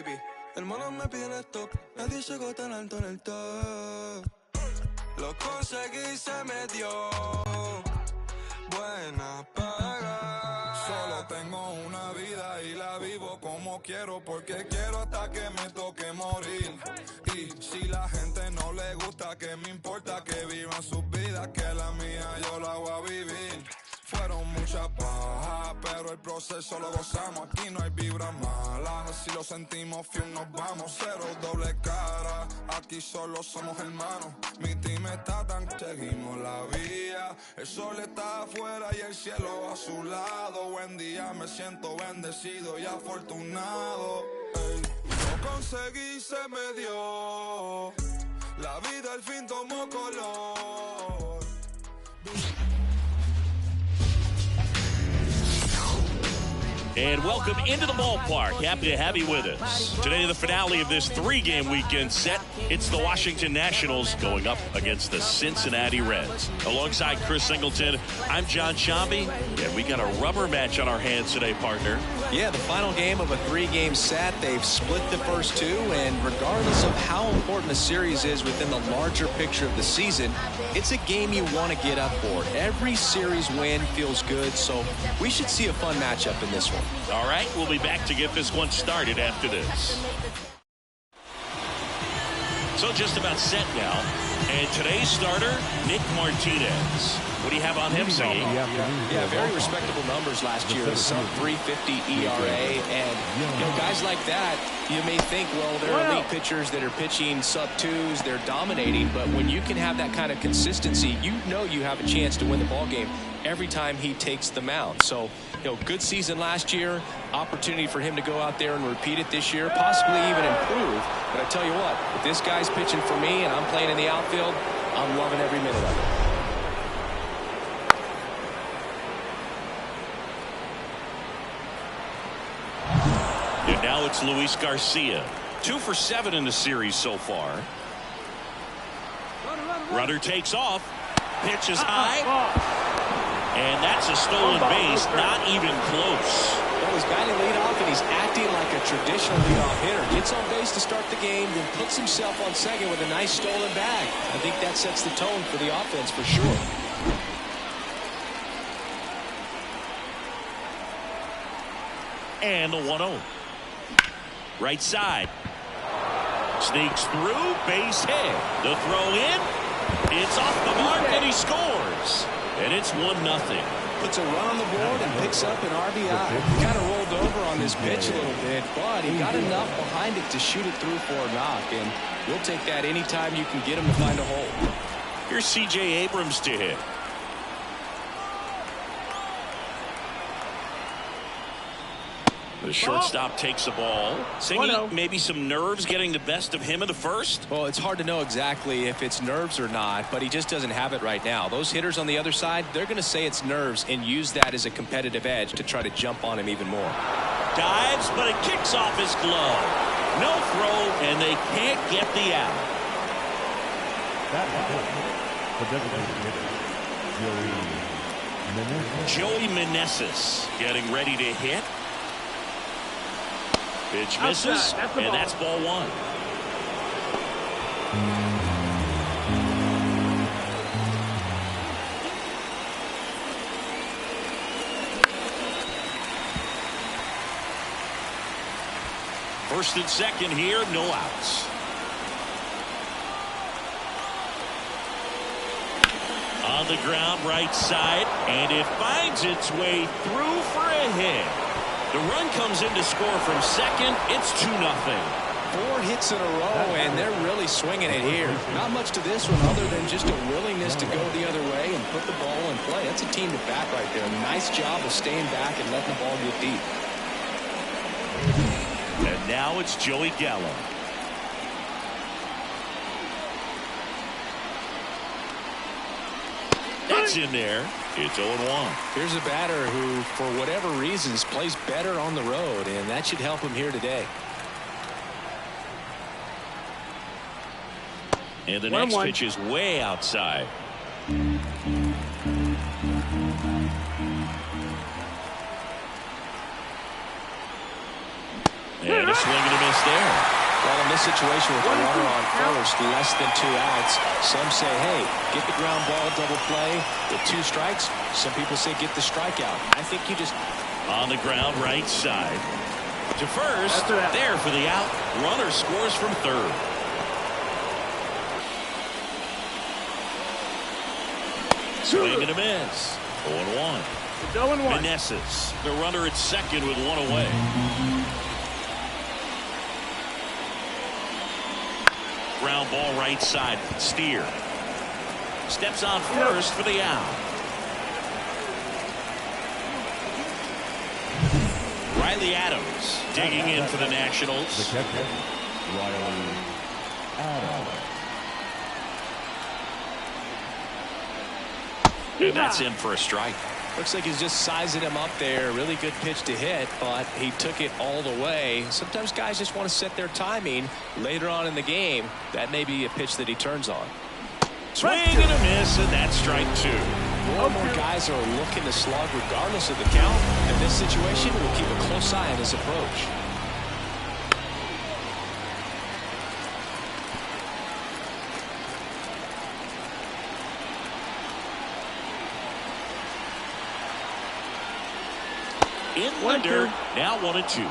baby. Hermanos me piden stop, nadie llegó tan alto en el top. Lo conseguí, se me dio. Buena paga. Solo tengo una vida y la vivo como quiero, porque quiero hasta que me toque morir. Y si la gente no le gusta, que me importa que vivan sus vidas, que la mía yo la voy a vivir. Fueron muchas bajas, pero el proceso lo gozamos. Aquí no hay vibra mala, si lo sentimos fiel nos vamos. Cero doble cara, aquí solo somos hermanos. Mi team está tan... Seguimos la vía, el sol está afuera y el cielo a su lado. Buen día, me siento bendecido y afortunado. Ey, lo conseguí, se me dio. La vida al fin tomó color. And welcome into the ballpark. Happy to have you with us. Today, the finale of this three-game weekend set. It's the Washington Nationals going up against the Cincinnati Reds. Alongside Chris Singleton, I'm John Shambi, and we got a rubber match on our hands today, partner. Yeah, the final game of a three-game set. They've split the first two, and regardless of how important the series is within the larger picture of the season, it's a game you want to get up for. Every series win feels good, so we should see a fun matchup in this one. All right, we'll be back to get this one started after this. So just about set now. And today's starter, Nick Martinez. What do you have on him, Siggy? Yeah, very respectable numbers last year. Some 3.50 ERA. And, guys like that, you may think, well, they're elite pitchers that are pitching sub-twos. They're dominating. But when you can have that kind of consistency, you know you have a chance to win the ballgame every time he takes the mound. So, good season last year. Opportunity for him to go out there and repeat it this year, possibly even improve. But I tell you what, if this guy's pitching for me and I'm playing in the outfield, I'm loving every minute of it. And now it's Luis Garcia. 2 for 7 in the series so far. Runner takes off. Pitch is high. And that's a stolen base, not even close. Well, he's batting leadoff, and he's acting like a traditional leadoff hitter. Gets on base to start the game, then puts himself on second with a nice stolen bag. I think that sets the tone for the offense for sure. And the 1-0. Right side. Sneaks through, base hit. The throw in. It's off the mark, and he scores. And it's 1-0. Puts a run on the board and picks up an RBI. Kind of rolled over on this pitch a little bit, but he got enough behind it to shoot it through for a knock. And you'll take that anytime you can get him to find a hole. Here's C.J. Abrams to hit. The shortstop takes the ball. Siggy, maybe some nerves getting the best of him in the first? Well, it's hard to know exactly if it's nerves or not, but he just doesn't have it right now. Those hitters on the other side, they're going to say it's nerves and use that as a competitive edge to try to jump on him even more. Dives, but it kicks off his glove. No throw, and they can't get the out. Joey Meneses getting ready to hit. Pitch misses, and that's ball 1. First and second here, no outs. On the ground, right side, and it finds its way through for a hit. The run comes in to score from second. It's 2-0. 4 hits in a row, and they're really swinging it here. Not much to this one other than just a willingness to go the other way and put the ball in play. That's a team to bat right there. Nice job of staying back and letting the ball get deep. And now it's Joey Gallo. That's in there. It's 0-1. Here's a batter who, for whatever reasons, plays better on the road, and that should help him here today. And the next pitch is way outside. And a swing and a miss there. Well, in this situation with a runner on first, less than 2 outs, some say, hey, get the ground ball, double play. With 2 strikes, some people say get the strikeout. I think you just... On the ground, right side. To first, there for the out. Runner scores from third. Swing and a miss. 0-1. 0-1. Meneses, the runner at second with 1 away. Ground ball right side. Steer. Steps on first for the out. Riley Adams digging in for the Nationals. Riley Adams. And that's in for a strike. Looks like he's just sizing him up there. Really good pitch to hit, but he took it all the way. Sometimes guys just want to set their timing later on in the game. That may be a pitch that he turns on. Swing and a miss, and that's strike 2. More and more guys are looking to slug regardless of the count. In this situation, we'll keep a close eye on his approach. In under, now 1-2.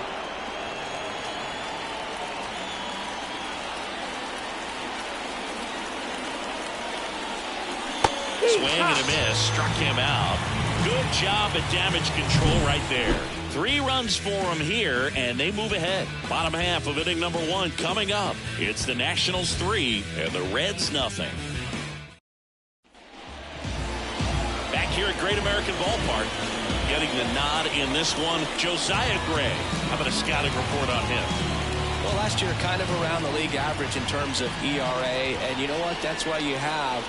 Swing and a miss, struck him out. Good job at damage control right there. 3 runs for him here, and they move ahead. Bottom half of inning number 1 coming up. It's the Nationals 3 and the Reds nothing. Back here at Great American Ballpark, getting the nod in this one, Josiah Gray. How about a scouting report on him? Well, last year kind of around the league average in terms of ERA, and you know what? That's why you have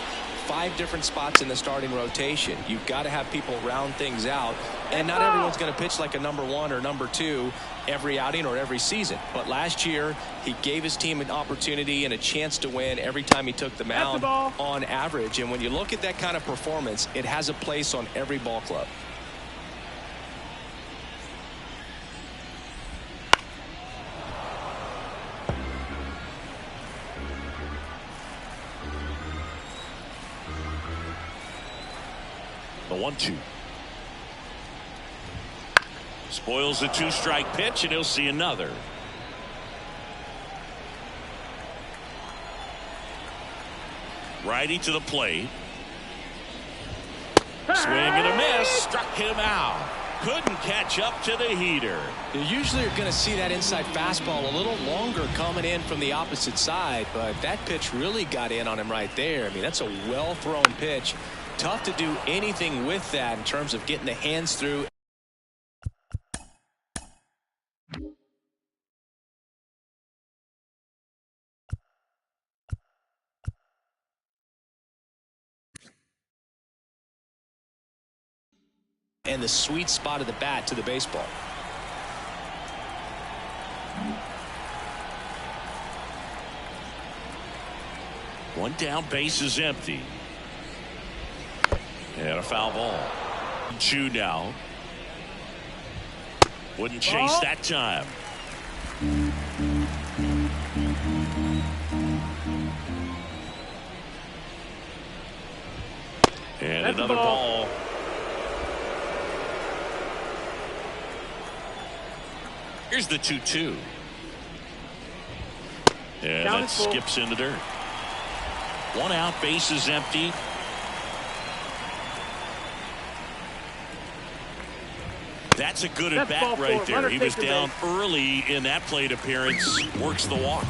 5 different spots in the starting rotation. You've got to have people round things out, and not everyone's going to pitch like a number 1 or number 2 every outing or every season. But last year, he gave his team an opportunity and a chance to win every time he took the mound on average. And when you look at that kind of performance, it has a place on every ball club. The 1-2. Spoils the 2-strike pitch, and he'll see another. Righty to the plate. Swing and a miss. Struck him out. Couldn't catch up to the heater. You usually are going to see that inside fastball a little longer coming in from the opposite side, but that pitch really got in on him right there. I mean, that's a well-thrown pitch. Tough to do anything with that in terms of getting the hands through. And the sweet spot of the bat to the baseball. One down, base is empty. And a foul ball. 2 now. Wouldn't chase that time. And that's another ball. Here's the 2-2. And that skips in the dirt. 1 out, base is empty. That's a good at bat right there. He was down early in that plate appearance. Works the walk.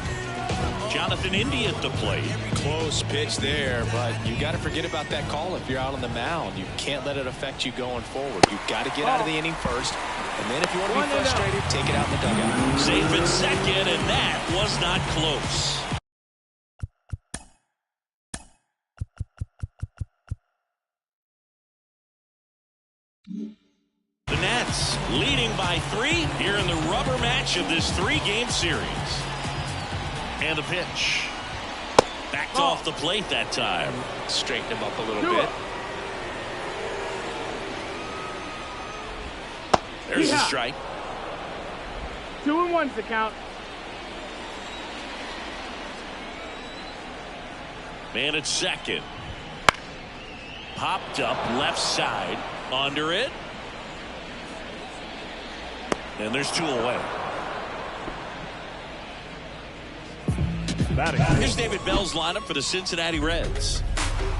Jonathan Indy at the plate. Close pitch there, but you got to forget about that call if you're out on the mound. You can't let it affect you going forward. You've got to get out of the inning first, and then if you want to be frustrated, take it out in the dugout. Safe in second, and that was not close. The Nats leading by 3 here in the rubber match of this 3-game series. And the pitch. Backed off the plate that time. Straighten him up a little bit. There's a strike. 2-1's the count. Man at second. Popped up left side. Under it. And there's 2 away. Here's David Bell's lineup for the Cincinnati Reds.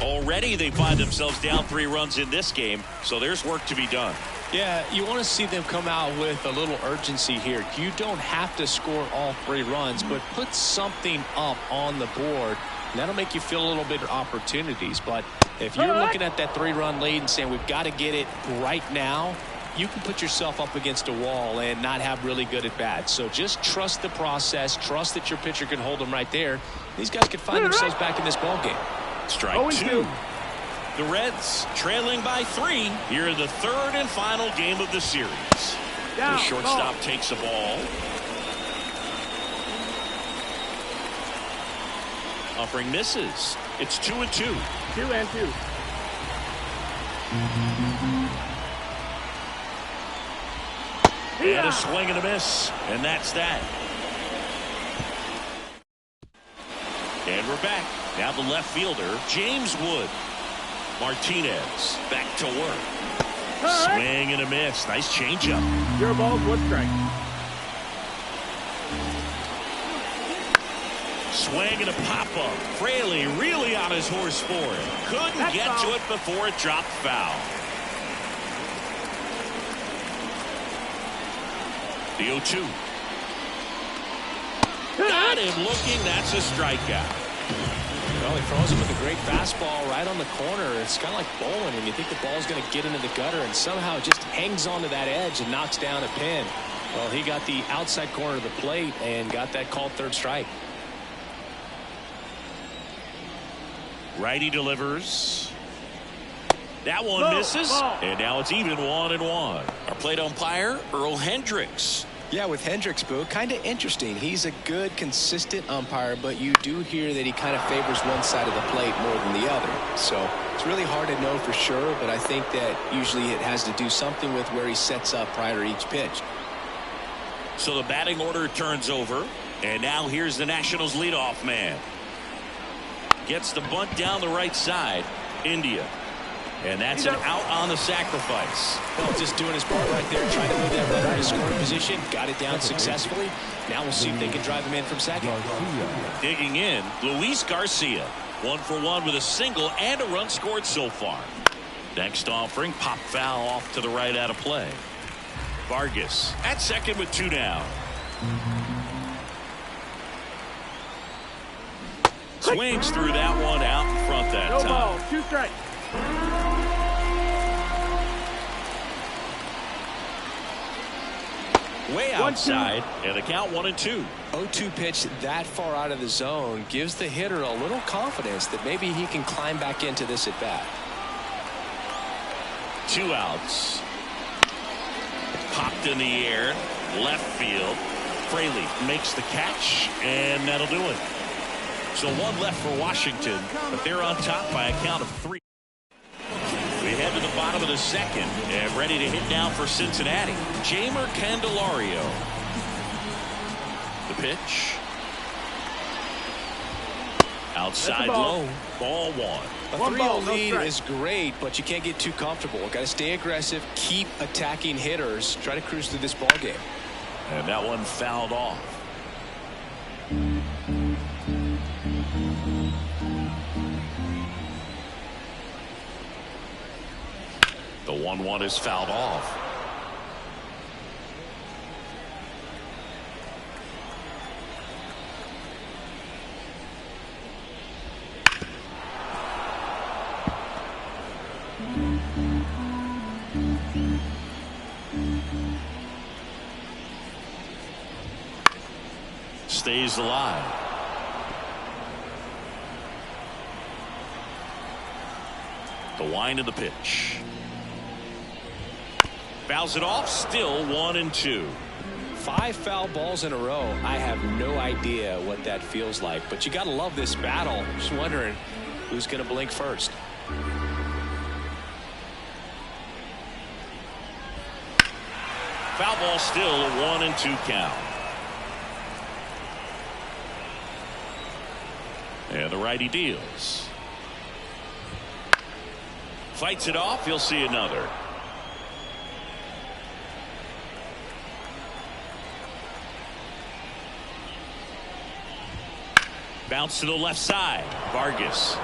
Already they find themselves down 3 runs in this game, so there's work to be done. Yeah, you want to see them come out with a little urgency here. You don't have to score all 3 runs, but put something up on the board. And that'll make you feel a little bit of opportunities. But if you're looking at that 3-run lead and saying we've got to get it right now, you can put yourself up against a wall and not have really good at bats. So just trust the process. Trust that your pitcher can hold them right there. These guys could find themselves back in this ball game. Strike 2. The Reds trailing by 3 here in the 3rd and final game of the series. The shortstop takes a ball. Offering misses. It's 2-2. 2-2. And a swing and a miss. And that's that. And we're back. Now the left fielder, James Wood. Martinez back to work. Swing and a miss. Nice changeup. Your ball's 1 strike. Swing and a pop-up. Fraley really on his horse for it. Couldn't get to it before it dropped foul. The 0-2. Got him looking. That's a strikeout. Well, he throws him with a great fastball right on the corner. It's kind of like bowling when you think the ball's going to get into the gutter, and somehow it just hangs onto that edge and knocks down a pin. Well, he got the outside corner of the plate and got that called 3rd strike. Righty delivers. That one misses. And now it's even 1-1. Our plate umpire, Earl Hendricks. Yeah, with Hendricks, Boo, kind of interesting. He's a good, consistent umpire, but you do hear that he kind of favors one side of the plate more than the other. So it's really hard to know for sure, but I think that usually it has to do something with where he sets up prior to each pitch. So the batting order turns over, and now here's the Nationals leadoff man. Gets the bunt down the right side. India. And that's an out on the sacrifice. Well, just doing his part right there, trying to move that runner to scoring position. Got it down successfully. Now we'll see if they can drive him in from second. Digging in, Luis Garcia. 1 for 1 with a single and a run scored so far. Next offering, pop foul off to the right out of play. Vargas at second with 2 down. Swings through that one out in front that time. No ball, 2 strikes. Way outside, and the count 1-2. 0-2 pitch that far out of the zone gives the hitter a little confidence that maybe he can climb back into this at bat. 2 outs. Popped in the air, left field. Fraley makes the catch, and that'll do it. So 1 left for Washington, but they're on top by a count of 3. We head to the bottom of the 2nd and ready to hit now for Cincinnati. Jeimer Candelario. The pitch. Outside low. Ball 1. A 3-0 lead is great, but you can't get too comfortable. Got to stay aggressive, keep attacking hitters, try to cruise through this ball game. And that one fouled off. The 1-1 is fouled off. Stays alive. The wind of the pitch. Fouls it off. Still 1-2. 5 foul balls in a row. I have no idea what that feels like, but you got to love this battle. Just wondering who's going to blink first. Foul ball, still a 1-2 count. And the righty deals. Fights it off. He'll see another. Bounce to the left side. Vargas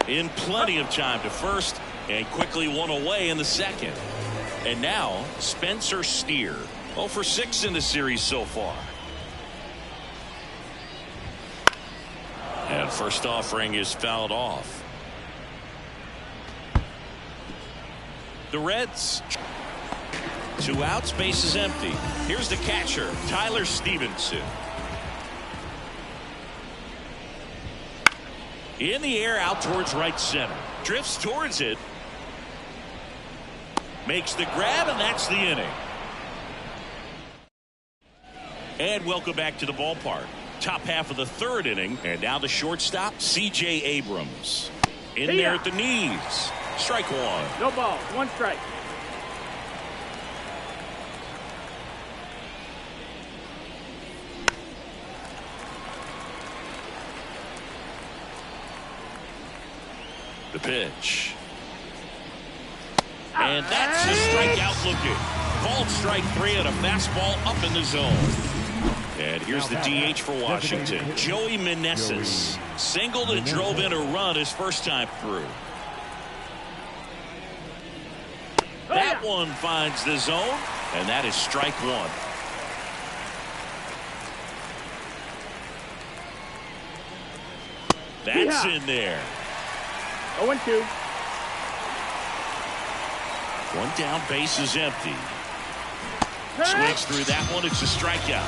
in plenty of time to first and quickly one away in the second. And now Spencer Steer, 0 for 6 in the series so far. And first offering is fouled off. The Reds, 2 outs, base is empty. Here's the catcher, Tyler Stevenson. In the air, out towards right center. Drifts towards it. Makes the grab, and that's the inning. And welcome back to the ballpark. Top half of the third inning, and now the shortstop, C.J. Abrams. In there at the knees. Strike one. No ball. 1 strike. The pitch. And that's a strikeout looking. Called strike 3 on a fastball up in the zone. And here's the DH for Washington, Joey Meneses. Singled and drove in a run his first time through. That one finds the zone, and that is strike 1. That's in there. 0-2. 1 down, base is empty. Swings through that one. It's a strikeout.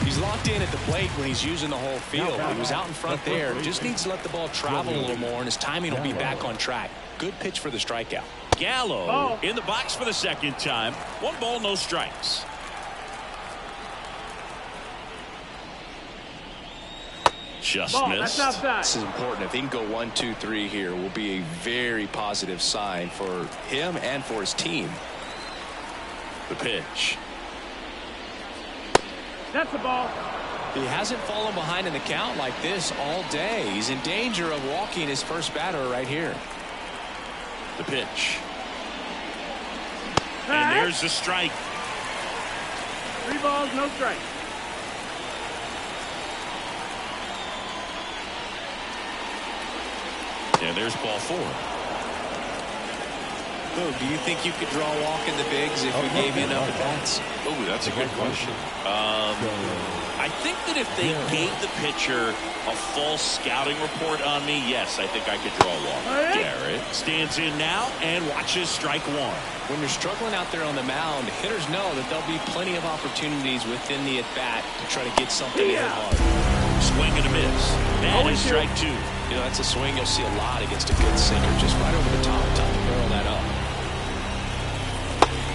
He's locked in at the plate when he's using the whole field. He was out in front there. Just needs to let the ball travel a little more, and his timing will be back on track. Good pitch for the strikeout. Gallo in the box for the second time. 1 ball, no strikes. Just missed. This is important. If he can go 1, 2, 3 here, will be a very positive sign for him and for his team. The pitch. That's the ball. He hasn't fallen behind in the count like this all day. He's in danger of walking his first batter right here. The pitch. And there's the strike. 3 balls, no strike. And there's ball 4. Oh, do you think you could draw a walk in the bigs if we gave you enough at bats? Oh, that's a good question. I think that if they gave the pitcher a false scouting report on me, yes, I think I could draw a walk. Garrett stands in now and watches strike 1. When you're struggling out there on the mound, hitters know that there'll be plenty of opportunities within the at-bat to try to get something in hard. Swing and a miss. That is strike 2. You know, that's a swing you'll see a lot against a good sinker. Just right over the top to barrel that up.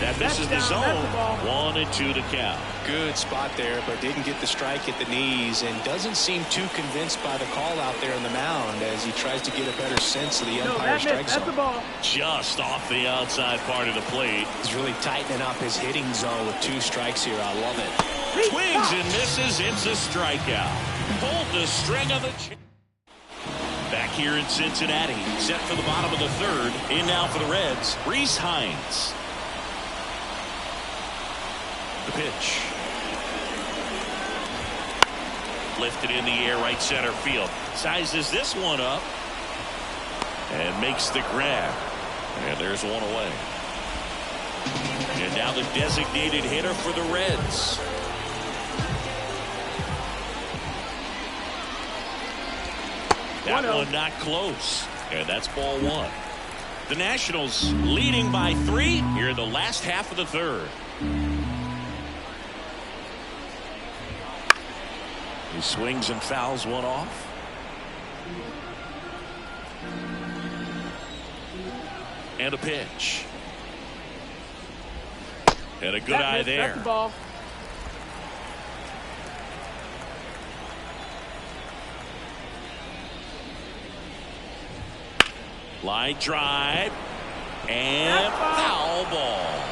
That misses the zone. 1 and 2 to count. Good spot there, but didn't get the strike at the knees and doesn't seem too convinced by the call out there on the mound as he tries to get a better sense of the umpire strike zone. That's the ball. Just off the outside part of the plate. He's really tightening up his hitting zone with 2 strikes here. I love it. Swings and misses. It's a strikeout. Pulled the string of the back here in Cincinnati. Set for the bottom of the third. In now for the Reds, Rhys Hines. The pitch. Lifted in the air, right center field. Sizes this one up and makes the grab. And there's one away. And now the designated hitter for the Reds. That one not close. And that's ball 1. The Nationals leading by 3 here in the last half of the third. He swings and fouls one off. And a pitch. And a good eye there. That's the ball. Line drive. And foul ball.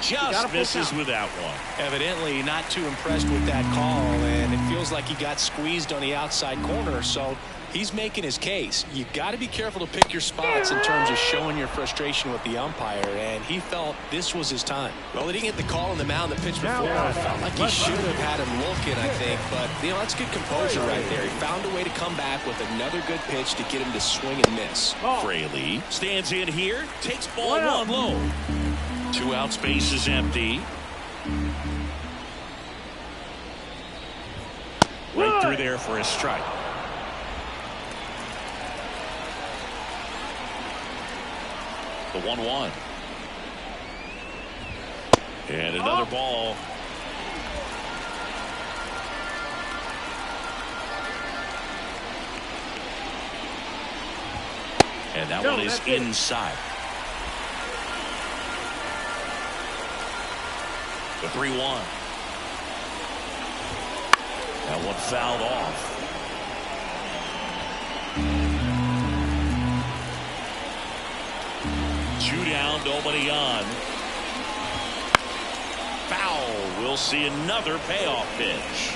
Just misses with that one. Evidently not too impressed with that call, and it feels like he got squeezed on the outside corner, so he's making his case. You got to be careful to pick your spots in terms of showing your frustration with the umpire, and he felt this was his time. Well, he didn't get the call on the mound the pitch before. It felt like he should have had him looking, I think, but that's good composure right there. He found a way to come back with another good pitch to get him to swing and miss. Fraley stands in here, takes ball one low. 2 out, space is empty. Right through there for a strike. The 1-1. And another ball. And that one is inside. The 3-1. That one fouled off. Two down, nobody on. Foul. We'll see another payoff pitch.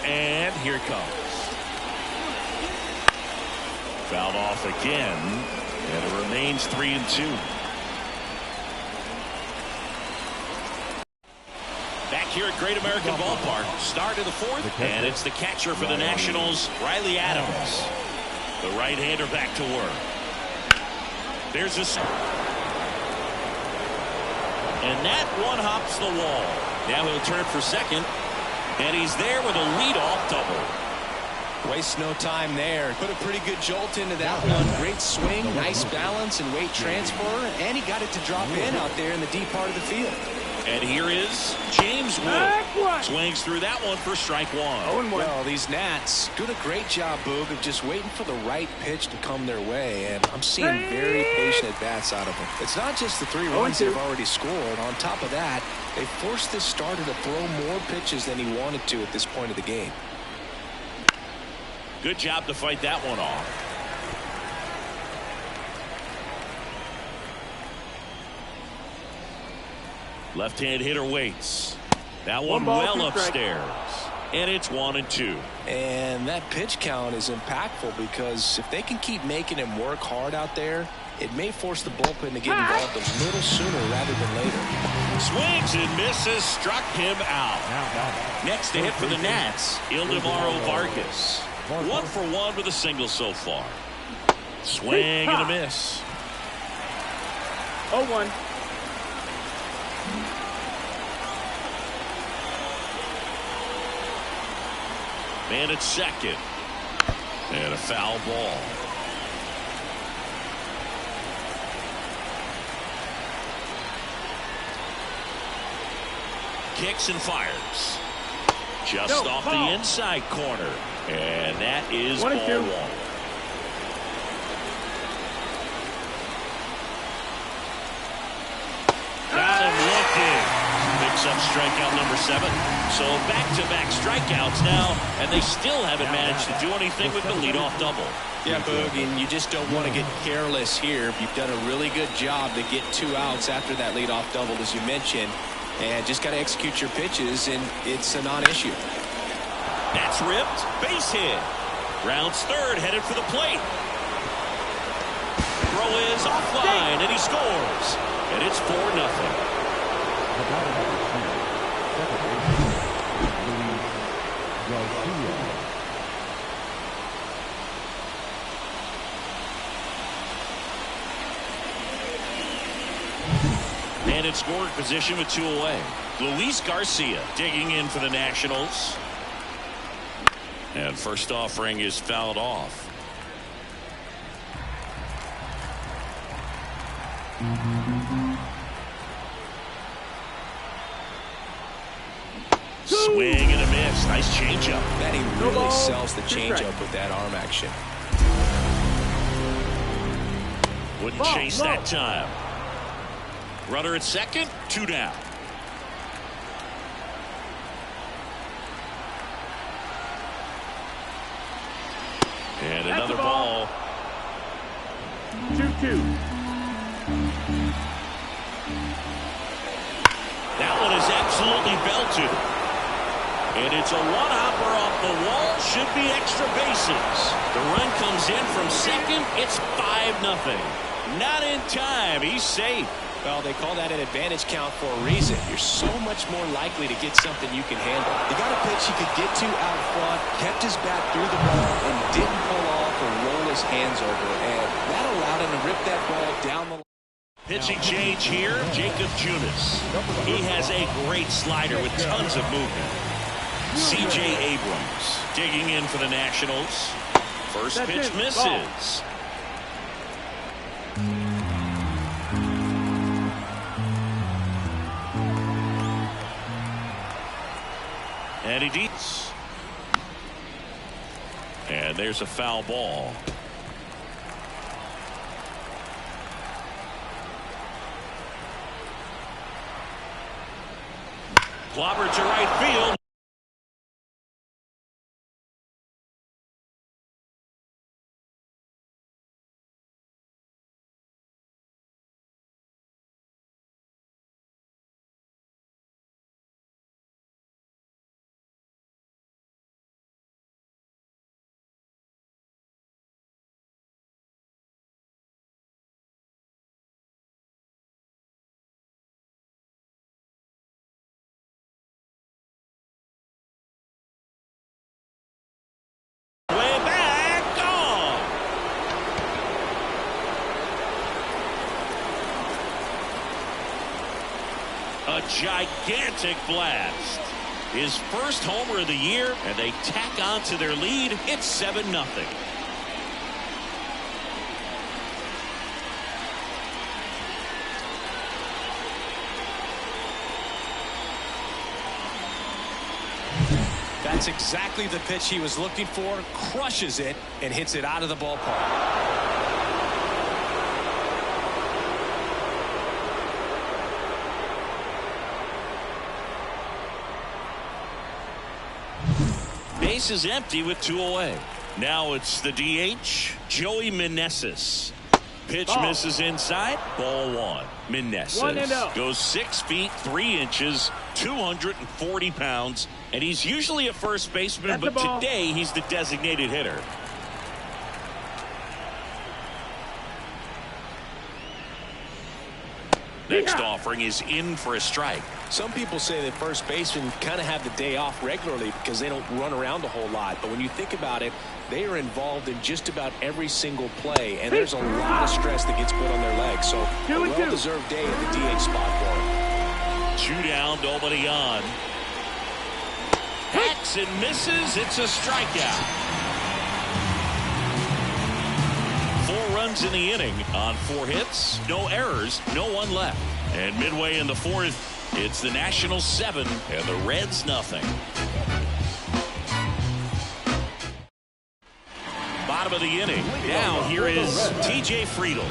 And here it comes. Fouled off again. And it remains 3-2. Back here at Great American Ballpark. Start of the 4th. And it's the catcher for the Nationals, Riley Adams. The right-hander back to work. There's a... And that one hops the wall. Now he'll turn for second. And he's there with a leadoff double. Waste no time there. Put a pretty good jolt into that one. Great swing, nice balance and weight transfer. And he got it to drop in out there in the deep part of the field. And here is James Wood. Swings through that one for strike one. Well, these Nats doing a great job, Boog, of just waiting for the right pitch to come their way. And I'm seeing very patient at-bats out of them. It's not just the 3 runs they've already scored. On top of that, they forced this starter to throw more pitches than he wanted to at this point of the game. Good job to fight that one off. Left-hand hitter waits. That one well upstairs. And it's 1-2. And that pitch count is impactful because if they can keep making him work hard out there, it may force the bullpen to get involved a little sooner rather than later. Swings and misses, struck him out. Next to hit for the Nats, Ildemaro Vargas. 1 for 1 with a single so far. Swing and a miss. 0-1. Man at second. And a foul ball. Kicks and fires. Just off the inside corner. And that is ball 1. Got him looking. Picks up strikeout number 7. So back-to-back strikeouts now, and they still haven't managed to do anything with the leadoff double. Yeah, Boog, and you just don't want to get careless here. You've done a really good job to get 2 outs after that leadoff double, as you mentioned, and just got to execute your pitches, and it's a non-issue. That's ripped. Base hit. Rounds third, headed for the plate. Throw is offline, and he scores. And it's 4-0. And in scoring position with 2 away. Luis Garcia digging in for the Nationals. And first offering is fouled off. Swing and a miss. Nice changeup. Man, he really sells the changeup with that arm action. Wouldn't chase that time. Runner at second, 2 down. And another ball. 2-2. That one is absolutely belted. And it's a one-hopper off the wall. Should be extra bases. The run comes in from second. It's 5-0. Not in time. He's safe. Well, they call that an advantage count for a reason. You're so much more likely to get something you can handle. He got a pitch he could get to out front, kept his bat through the ball, and didn't pull off or roll his hands over. And that allowed him to rip that ball down the line. Pitching change here, Jacob Junis. He has a great slider with tons of movement. C.J. Abrams digging in for the Nationals. First pitch misses. And he deets. And there's a foul ball. Clobbered to right field. A gigantic blast. His first homer of the year, and they tack on to their lead. It's 7-0. That's exactly the pitch he was looking for. Crushes it and hits it out of the ballpark. Base is empty with 2 away. Now it's the DH, Joey Meneses. Pitch misses inside. Ball 1. Meneses goes 6 feet 3 inches, 240 pounds, and he's usually a first baseman, but today he's the designated hitter. Next offering is in for a strike. Some people say that first basemen kind of have the day off regularly because they don't run around a whole lot. But when you think about it, they are involved in just about every single play, and there's a lot of stress that gets put on their legs. So a well-deserved day at the DH spot for him. 2 down, nobody on. Hacks and misses. It's a strikeout. 4 runs in the inning on 4 hits, no errors, no one left. And midway in the 4th, it's the Nationals 7 and the Reds nothing. Bottom of the inning. Now here is T.J. Friedl.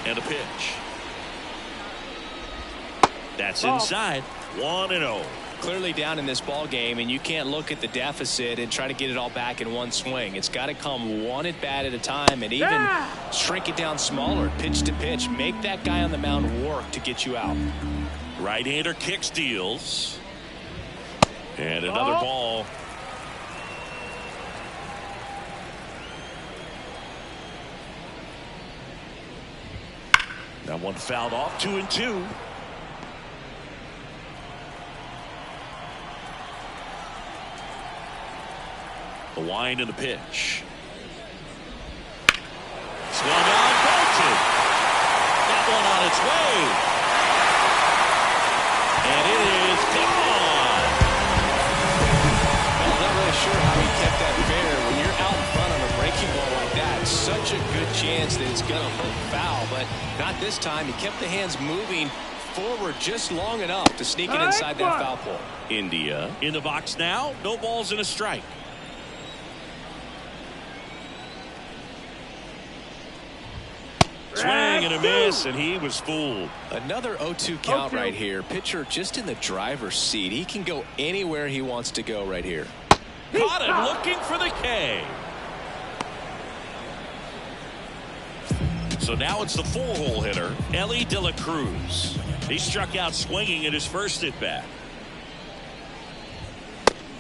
And a pitch. That's inside. 1-0. Clearly down in this ball game, and you can't look at the deficit and try to get it all back in one swing. It's got to come one at bat at a time, and even shrink it down smaller, pitch to pitch. Make that guy on the mound work to get you out. Right-hander kicks, deals. And another ball. That one fouled off. 2-2. The wind and the pitch. Swung on, bolted. That one on its way. And it is gone. Well, I'm not really sure how he kept that fair. When you're out in front on a breaking ball like that, such a good chance that it's going to hook foul, but not this time. He kept the hands moving forward just long enough to sneak it inside that foul pole. India in the box now. No balls and a strike. Swing and a miss, and he was fooled. Another 0-2 count right here. Pitcher just in the driver's seat. He can go anywhere he wants to go right here. Caught him looking for the K. So now it's the 4-hole hitter, Ellie De La Cruz. He struck out swinging at his first at bat.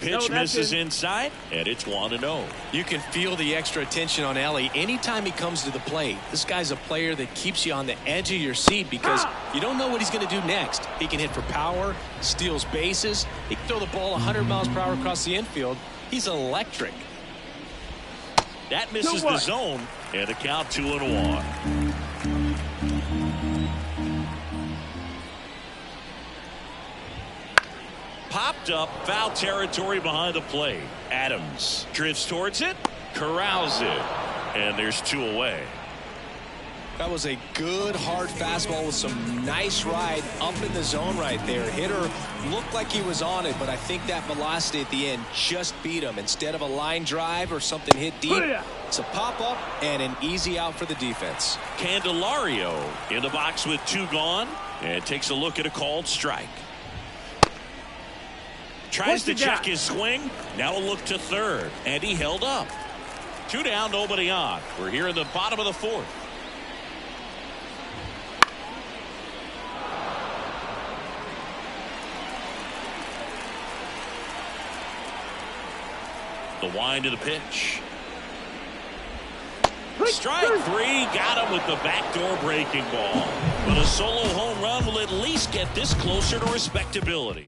Pitch misses inside, and it's 1-0. You can feel the extra attention on Ellie anytime he comes to the plate. This guy's a player that keeps you on the edge of your seat because you don't know what he's going to do next. He can hit for power, steals bases. He can throw the ball 100 miles per hour across the infield. He's electric. That misses the zone, and the count 2-1. Popped up, foul territory behind the plate. Adams drifts towards it, corrals it, and there's 2 away. That was a good hard fastball with some nice ride up in the zone right there. Hitter looked like he was on it, but I think that velocity at the end just beat him. Instead of a line drive or something hit deep, it's a pop up and an easy out for the defense. Candelario in the box with 2 gone and takes a look at a called strike. Tries to check his swing. Now a look to third, and he held up. 2 down, nobody on. We're here in the bottom of the 4th. The wind of the pitch. Strike 3, got him with the backdoor breaking ball. But a solo home run will at least get this closer to respectability.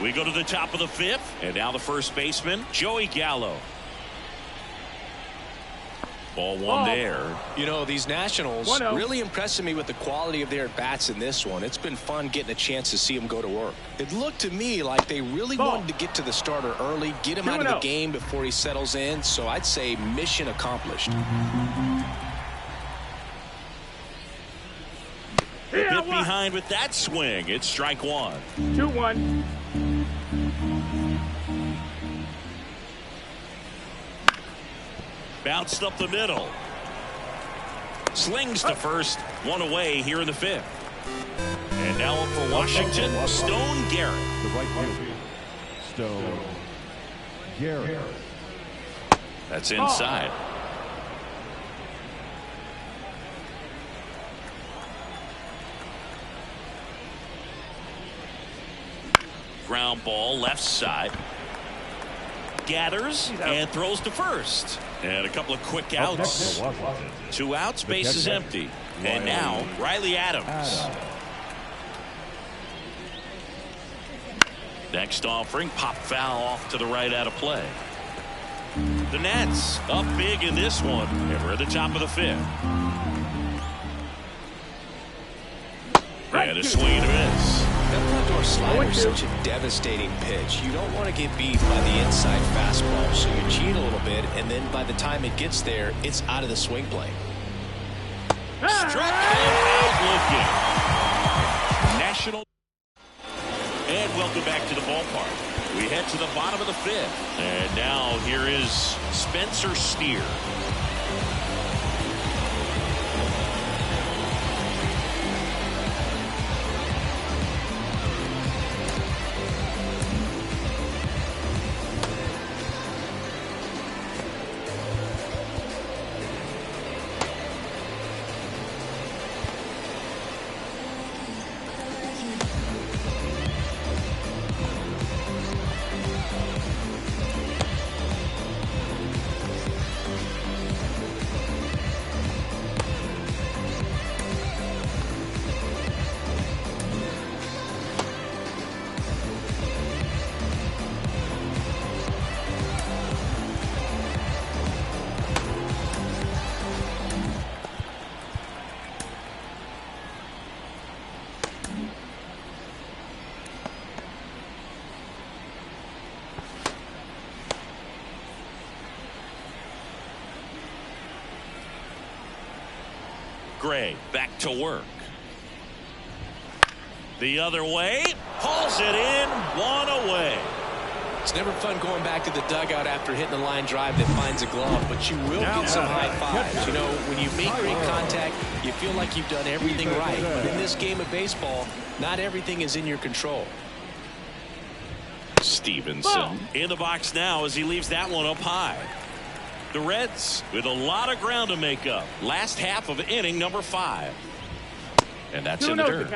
We go to the top of the 5th, and now the first baseman, Joey Gallo. Ball 1 there. You know, these Nationals really impressing me with the quality of their at-bats in this one. It's been fun getting a chance to see them go to work. It looked to me like they really wanted to get to the starter early, get him out of the game before he settles in, so I'd say mission accomplished. A bit behind with that swing. It's strike 1. 2-1. Bounced up the middle. Slings to first. 1 away here in the 5th. And now up for Washington, Stone Garrett. The right fielder, Stone Garrett. That's inside. Ground ball left side. Gathers and throws to first. And a couple of quick outs. 2 outs, base is empty. And now Riley Adams. Next offering, pop foul off to the right out of play. The Nats up big in this one, and we're at the top of the 5th. And a swing and a miss. That front door slider is such a devastating pitch. You don't want to get beat by the inside fastball, so you cheat a little bit, and then by the time it gets there, it's out of the swing plane. Struck him out looking. National. And welcome back to the ballpark. We head to the bottom of the 5th. And now here is Spencer Steer. Gray back to work. The other way, hauls it in, 1 away. It's never fun going back to the dugout after hitting a line drive that finds a glove, but you will get some high fives. You know, when you make great contact, you feel like you've done everything right. But in this game of baseball, not everything is in your control. Stevenson in the box now as he leaves that one up high. The Reds with a lot of ground to make up. Last half of inning number 5. And that's in the dirt.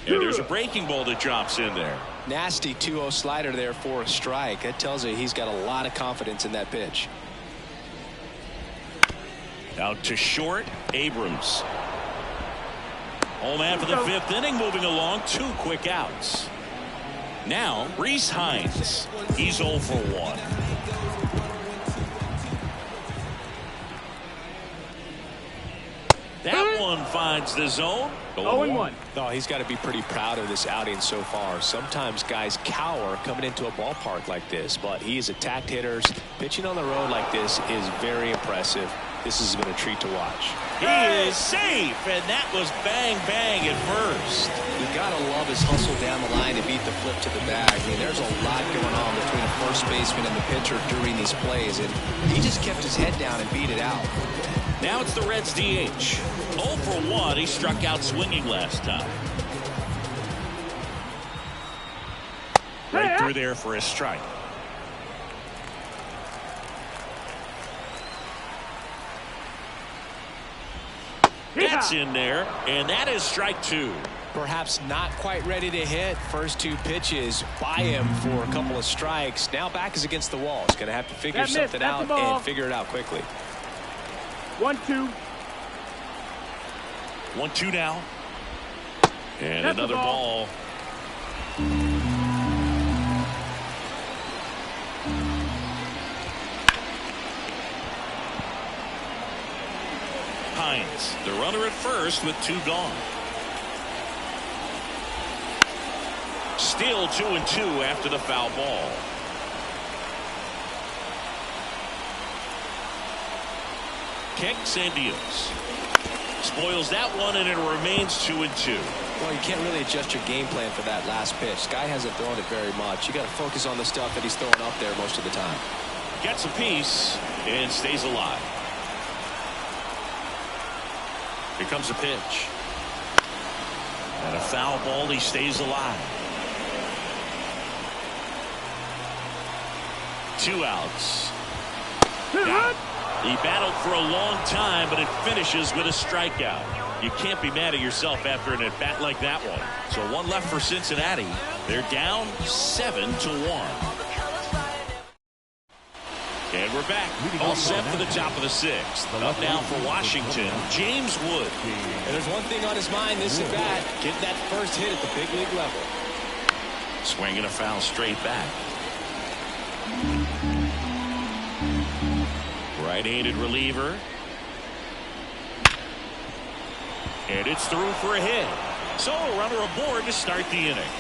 And there's a breaking ball that drops in there. Nasty 2-0 slider there for a strike. That tells you he's got a lot of confidence in that pitch. Out to short, Abrams. Home man for the 5th inning, moving along, 2 quick outs. Now, Reese Hines. He's 0 for 1. That one finds the zone. 0-1. Oh, he's got to be pretty proud of this outing so far. Sometimes guys cower coming into a ballpark like this, but he has attacked hitters. Pitching on the road like this is very impressive. This has been a treat to watch. He is safe, and that was bang, bang at first. You got to love his hustle down the line to beat the flip to the bag. I mean, there's a lot going on between the first baseman and the pitcher during these plays, and he just kept his head down and beat it out. Now it's the Reds DH. 0 for 1. He struck out swinging last time. Right through there for a strike. That's in there, and that is strike 2. Perhaps not quite ready to hit. First 2 pitches by him for a couple of strikes. Now back is against the wall. He's going to have to figure something out and figure it out quickly. 1-2. 1-2 now. And that's another ball. Hines, the runner at first with 2 gone. Still 2-2 after the foul ball. Kicks and deals. Spoils that one, and it remains 2-2. Well, you can't really adjust your game plan for that last pitch. Guy hasn't thrown it very much. You got to focus on the stuff that he's throwing up there most of the time. Gets a piece and stays alive. Here comes a pitch. And a foul ball, he stays alive. 2 outs. Got it. He battled for a long time, but it finishes with a strikeout. You can't be mad at yourself after an at-bat like that one. So 1 left for Cincinnati. They're down 7-1. And we're back. All set for the top of the 6th. Up now for Washington, James Wood. And there's one thing on his mind this at bat. Get that first hit at the big league level. Swinging a foul straight back. Right-handed reliever. And it's through for a hit. So a runner aboard to start the inning.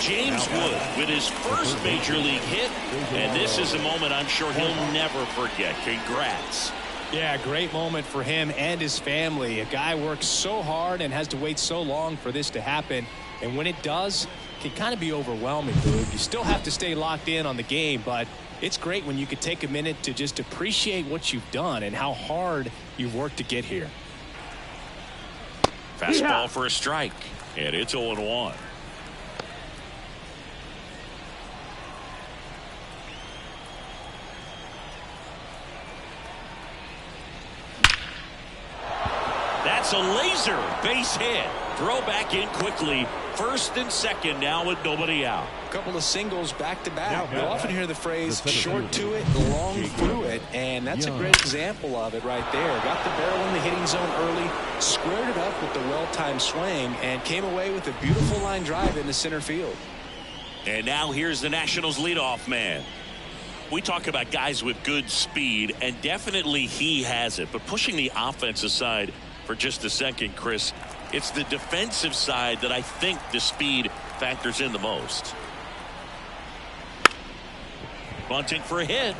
James Wood with his first major league hit, and this is a moment I'm sure he'll never forget. Congrats. Yeah, great moment for him and his family. A guy works so hard and has to wait so long for this to happen, and when it does, it can kind of be overwhelming, dude. You still have to stay locked in on the game, but it's great when you can take a minute to just appreciate what you've done and how hard you've worked to get here. Fastball for a strike, and it's 0-1. That's a laser base hit. Throw back in quickly. First and second now with nobody out. A couple of singles back to back. You often hear the phrase short to it, long through it, and that's a great example of it right there. Got the barrel in the hitting zone early, squared it up with the well-timed swing, and came away with a beautiful line drive into center field. And now here's the Nationals leadoff man. We talk about guys with good speed, and definitely he has it. But pushing the offense aside for just a second, Chris, it's the defensive side that I think the speed factors in the most. Bunting for a hit.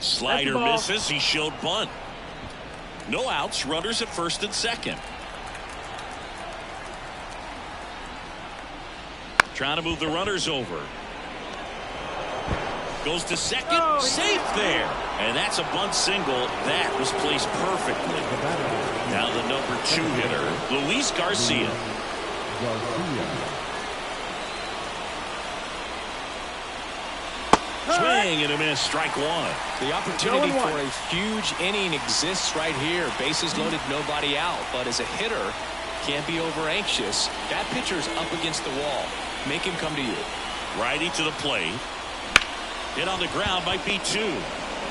Slider misses. He showed bunt. No outs. Runners at first and second. Trying to move the runners over. Goes to second. Safe there. And that's a bunt single. That was placed perfectly. Now the number 2 hitter, Luis Garcia. Swing and a miss. Strike 1. The opportunity for a huge inning exists right here. Bases loaded, nobody out. But as a hitter, can't be over anxious. That pitcher's up against the wall. Make him come to you. Righty to the plate. Hit on the ground might be 2.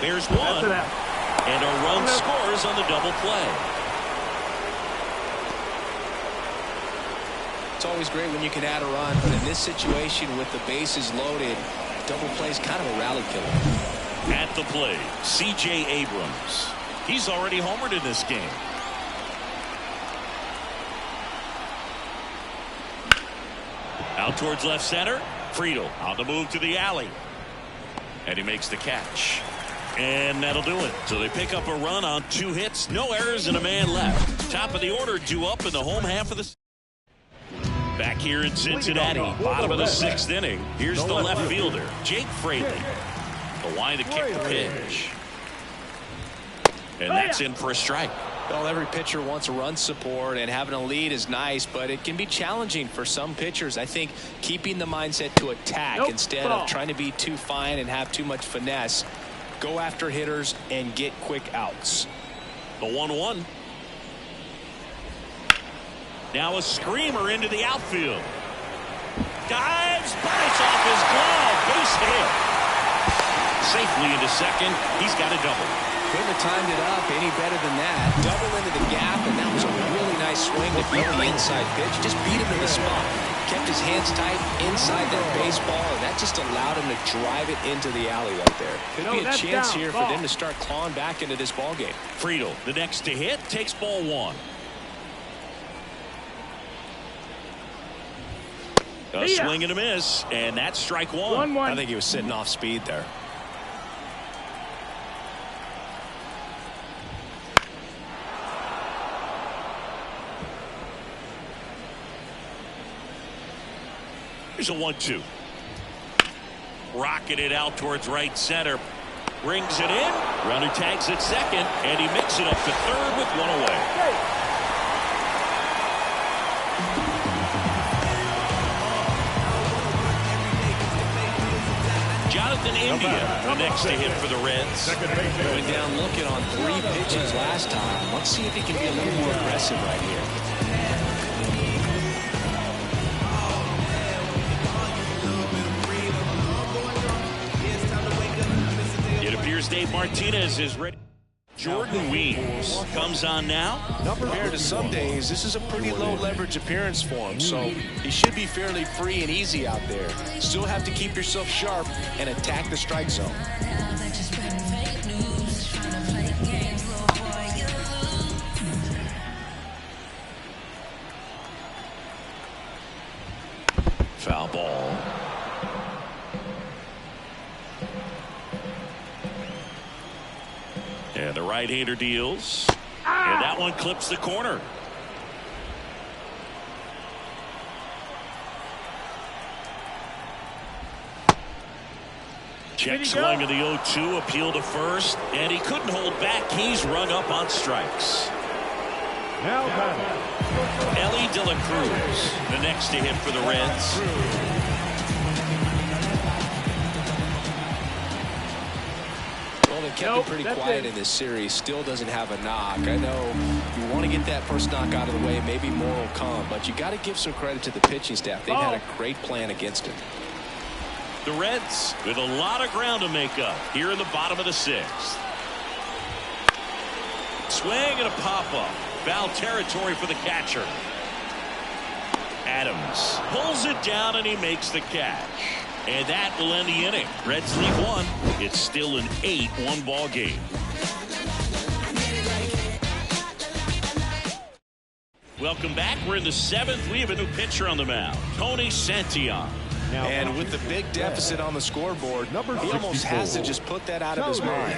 There's 1. And a run scores on the double play. It's always great when you can add a run, but in this situation with the bases loaded, double play is kind of a rally killer. At the plate, C.J. Abrams. He's already homered in this game. Out towards left center. Friedel on the move to the alley. And he makes the catch. And that'll do it. So they pick up a run on 2 hits. No errors and a man left. Top of the order due up in the home half of the... Back here in Cincinnati, bottom of the 6th inning. Here's the left fielder, Jake Fraley. The line to kick the pitch. And that's in for a strike. Well, every pitcher wants a run support, and having a lead is nice, but it can be challenging for some pitchers. I think keeping the mindset to attack instead of trying to be too fine and have too much finesse. Go after hitters and get quick outs. The 1-1. Now a screamer into the outfield. Dives, bites off his glove. Base hit. Safely into second. He's got a double. Couldn't have timed it up any better than that. Double into the gap, and that was a really nice swing to beat the inside pitch. Just beat him in the spot. Kept his hands tight inside that baseball, and that just allowed him to drive it into the alley right there. Could be a chance here for them to start clawing back into this ball game. Friedel, the next to hit, takes ball 1. A swing and a miss, and that's strike 1. I think he was sitting off speed there. Here's a 1-2. Rocking it out towards right center. Brings it in. Runner tags at second, and he makes it up to third with one away. Jonathan India, the next to hit for the Reds. Going down looking on 3 pitches last time. Let's see if he can be a little more aggressive right here. It appears Dave Martinez is ready. Jordan Weems comes on now. Compared to some days, this is a pretty low leverage appearance for him, so he should be fairly free and easy out there. Still have to keep yourself sharp and attack the strike zone. Foul ball. And the right-hander deals. And that one clips the corner. Check swing of the 0-2, appeal to first, and he couldn't hold back. He's rung up on strikes. Now Ellie De La Cruz, the next to hit for the Reds. Well, they kept it pretty quiet in this series. Still doesn't have a knock. I know you want to get that first knock out of the way. Maybe more will come, but you got to give some credit to the pitching staff. They've had a great plan against it. The Reds with a lot of ground to make up here in the bottom of the 6th. Swing and a pop-up. Foul territory for the catcher. Adams pulls it down and he makes the catch. And that will end the inning. Reds lead 1. It's still an 8-1 ball game. Welcome back. We're in the 7th. We have a new pitcher on the mound, Tony Santillan. And with the big deficit on the scoreboard, he almost has to just put that out of his mind.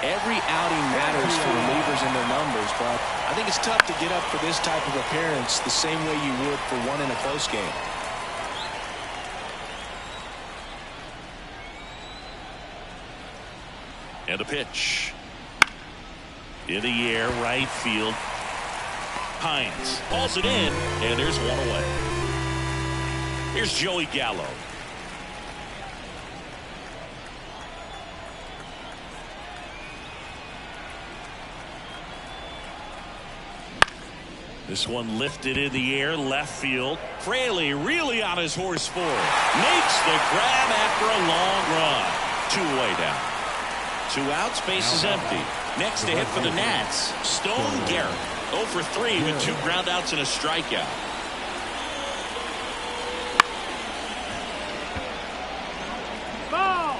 Every outing matters for relievers and their numbers, but I think it's tough to get up for this type of appearance the same way you would for one in a close game. And the pitch. In the air, right field. Hines hauls it in, and there's one away. Here's Joey Gallo. This one lifted in the air, left field. Fraley really on his horse for it. Makes the grab after a long run. 2 away down. 2 outs, base is empty. Next to hit for the Nats, Stone Garrett. 0 for 3 with 2 ground outs and a strikeout. Ball.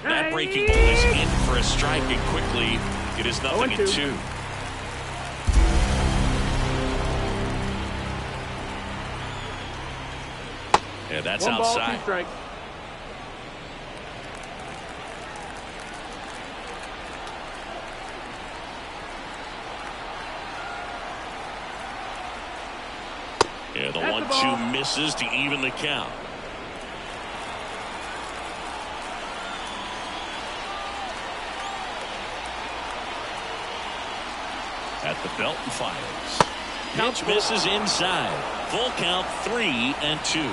That breaking ball is in for a strike, and quickly it is 0-2. And that's 1 ball, outside. 2 strikes. And the 1-2 misses to even the count. At the belt and fires. Pitch misses inside. Full count, 3-2.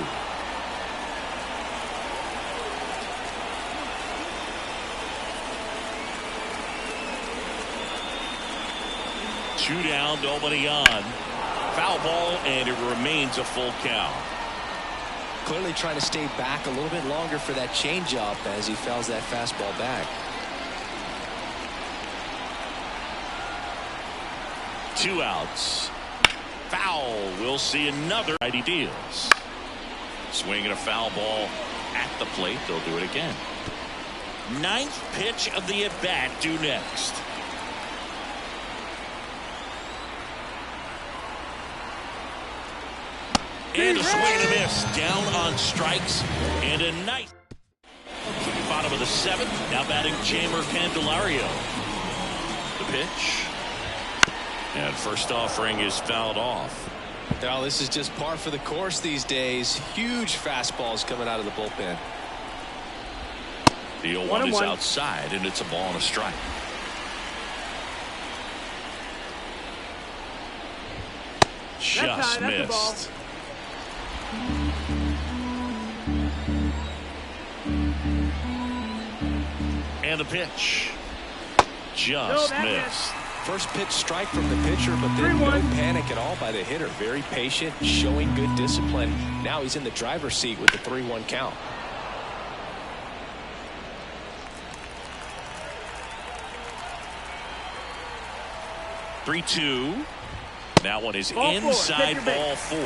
Two down, nobody on. Foul ball, and it remains a full count. Clearly trying to stay back a little bit longer for that changeup as he fouls that fastball back. 2 outs. Foul. We'll see another. Righty deals. Swinging a foul ball at the plate. They'll do it again. 9th pitch of the at-bat due next. And a swing and a miss. Down on strikes. And a nice. Bottom of the 7th. Now batting Jamer Candelario. The pitch. And first offering is fouled off. Now this is just par for the course these days. Huge fastballs coming out of the bullpen. The 0-1 is outside, and it's a ball and a strike. Just missed. And the pitch. Just missed. First pitch strike from the pitcher, but then no panic at all by the hitter. Very patient, showing good discipline. Now he's in the driver's seat with the 3-1 count. (3-2). That one is inside ball 4.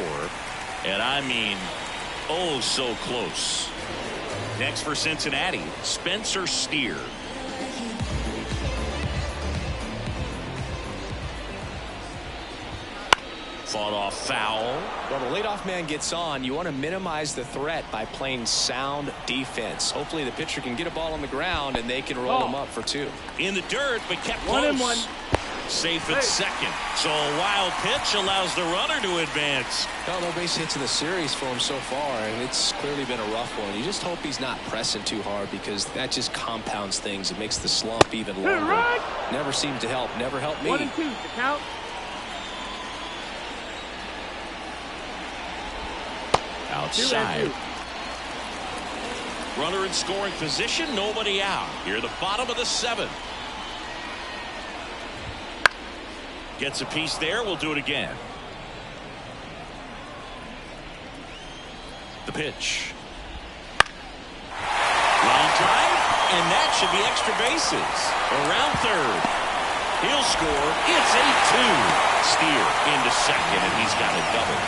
And I mean, oh, so close. Next for Cincinnati, Spencer Steer. Fought off foul. Well, the leadoff man gets on. You want to minimize the threat by playing sound defense. Hopefully the pitcher can get a ball on the ground and they can roll him up for 2. In the dirt, but kept close. Safe at second. So a wild pitch allows the runner to advance. No base hits in the series for him so far, and it's clearly been a rough one. You just hope he's not pressing too hard, because that just compounds things. It makes the slump even longer. Never seemed to help. Never helped me. 1-2 to count. Outside. Runner in scoring position, nobody out. Here, the bottom of the 7th. Gets a piece there. We'll do it again. The pitch. Line drive, and that should be extra bases. Around third. He'll score. It's 8-2. Steer into second, and he's got a double.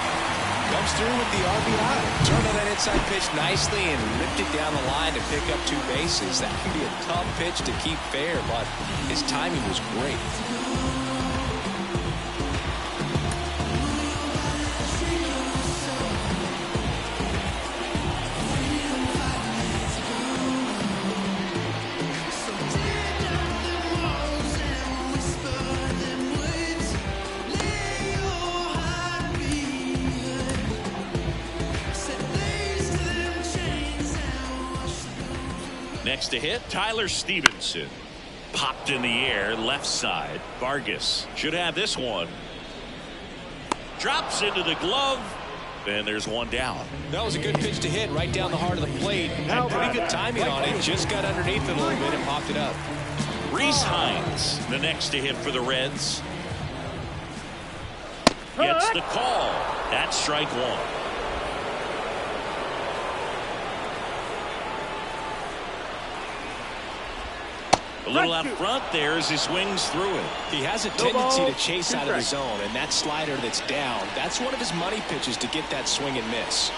Comes through with the RBI. Turned on that inside pitch nicely and ripped it down the line to pick up 2 bases. That can be a tough pitch to keep fair, but his timing was great. Next to hit, Tyler Stevenson. Popped in the air, left side. Vargas should have this one. Drops into the glove. And there's one down. That was a good pitch to hit right down the heart of the plate. Had pretty good timing on it. Just got underneath it a little bit and popped it up. Rhys Hines, the next to hit for the Reds. Gets the call. That's strike 1. A little out front there as he swings through it. He has a tendency to chase out of the zone, and that slider that's down, that's one of his money pitches to get that swing and miss.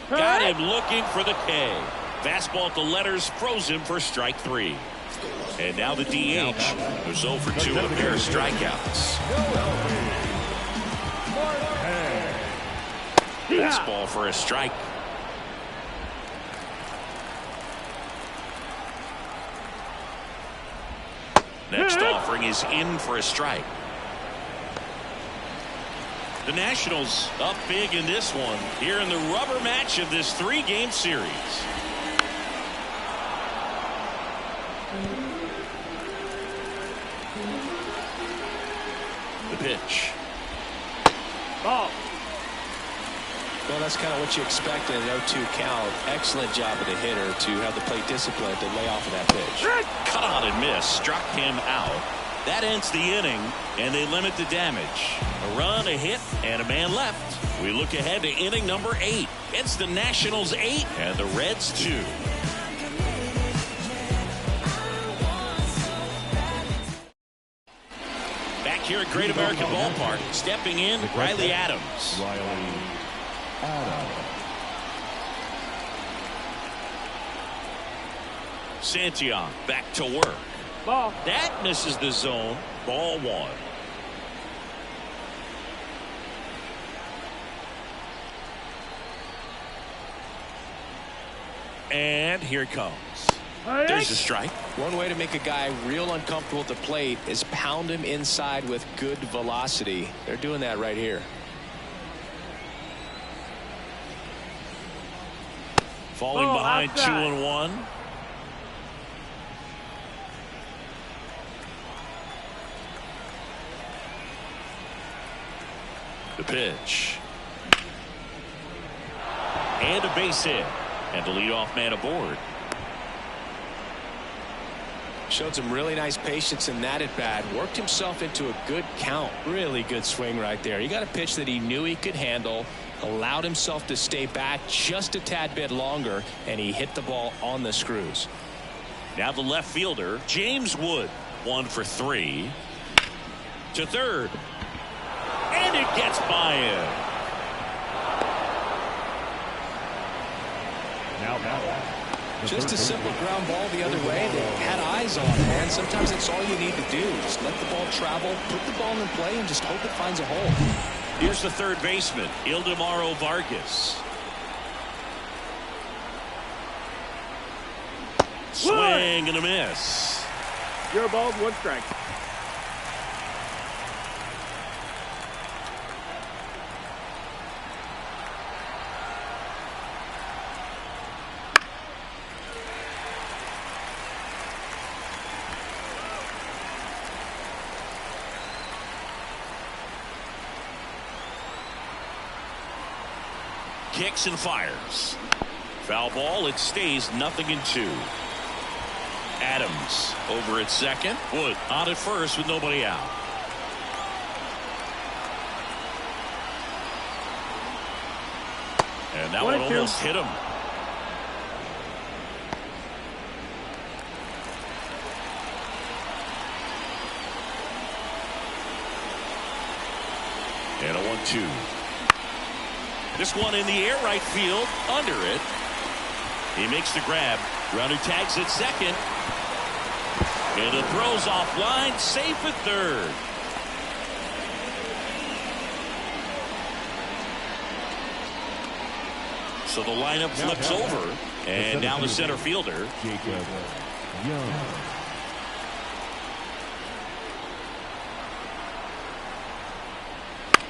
Got him looking for the K. Fastball at the letters froze him for strike 3. And now the DH, who's 0 for 2 on a pair of strikeouts. Fastball for a strike. Next offering is in for a strike. The Nationals up big in this one here in the rubber match of this 3-game series. The pitch. Ball. Well, that's kind of what you expect in an 0-2 count. Excellent job of the hitter to have the plate discipline to lay off of that pitch. Cut on and miss. Struck him out. That ends the inning, and they limit the damage. A run, a hit, and a man left. We look ahead to inning number 8. It's the Nationals 8 and the Reds 2. Back here at Great American Ballpark, stepping in, Riley Adams. Santillan back to work. Ball. That misses the zone. Ball 1. And here it comes. There's a strike. One way to make a guy real uncomfortable at the plate is pound him inside with good velocity. They're doing that right here. Falling behind outside. 2-1. The pitch. And a base hit. And the leadoff man aboard. Showed some really nice patience in that at bat. Worked himself into a good count. Really good swing right there. He got a pitch that he knew he could handle. Allowed himself to stay back just a tad bit longer. And he hit the ball on the screws. Now the left fielder, James Wood. 1 for 3. To third. And it gets by him. Just a simple ground ball the other way. They had eyes on it, man. Sometimes that's all you need to do. Just let the ball travel, put the ball in play, and just hope it finds a hole. Here's the third baseman, Ildemaro Vargas. Swing and a miss. 0 balls, 1 strike. Kicks and fires. Foul ball. It stays 0-2. Adams over at second. Wood on at first with nobody out. And that one almost hit him. And a 1-2. This one in the air, right field, under it. He makes the grab. Runner tags at second. And the throw's offline, safe at third. So the lineup flips over. And now the center fielder.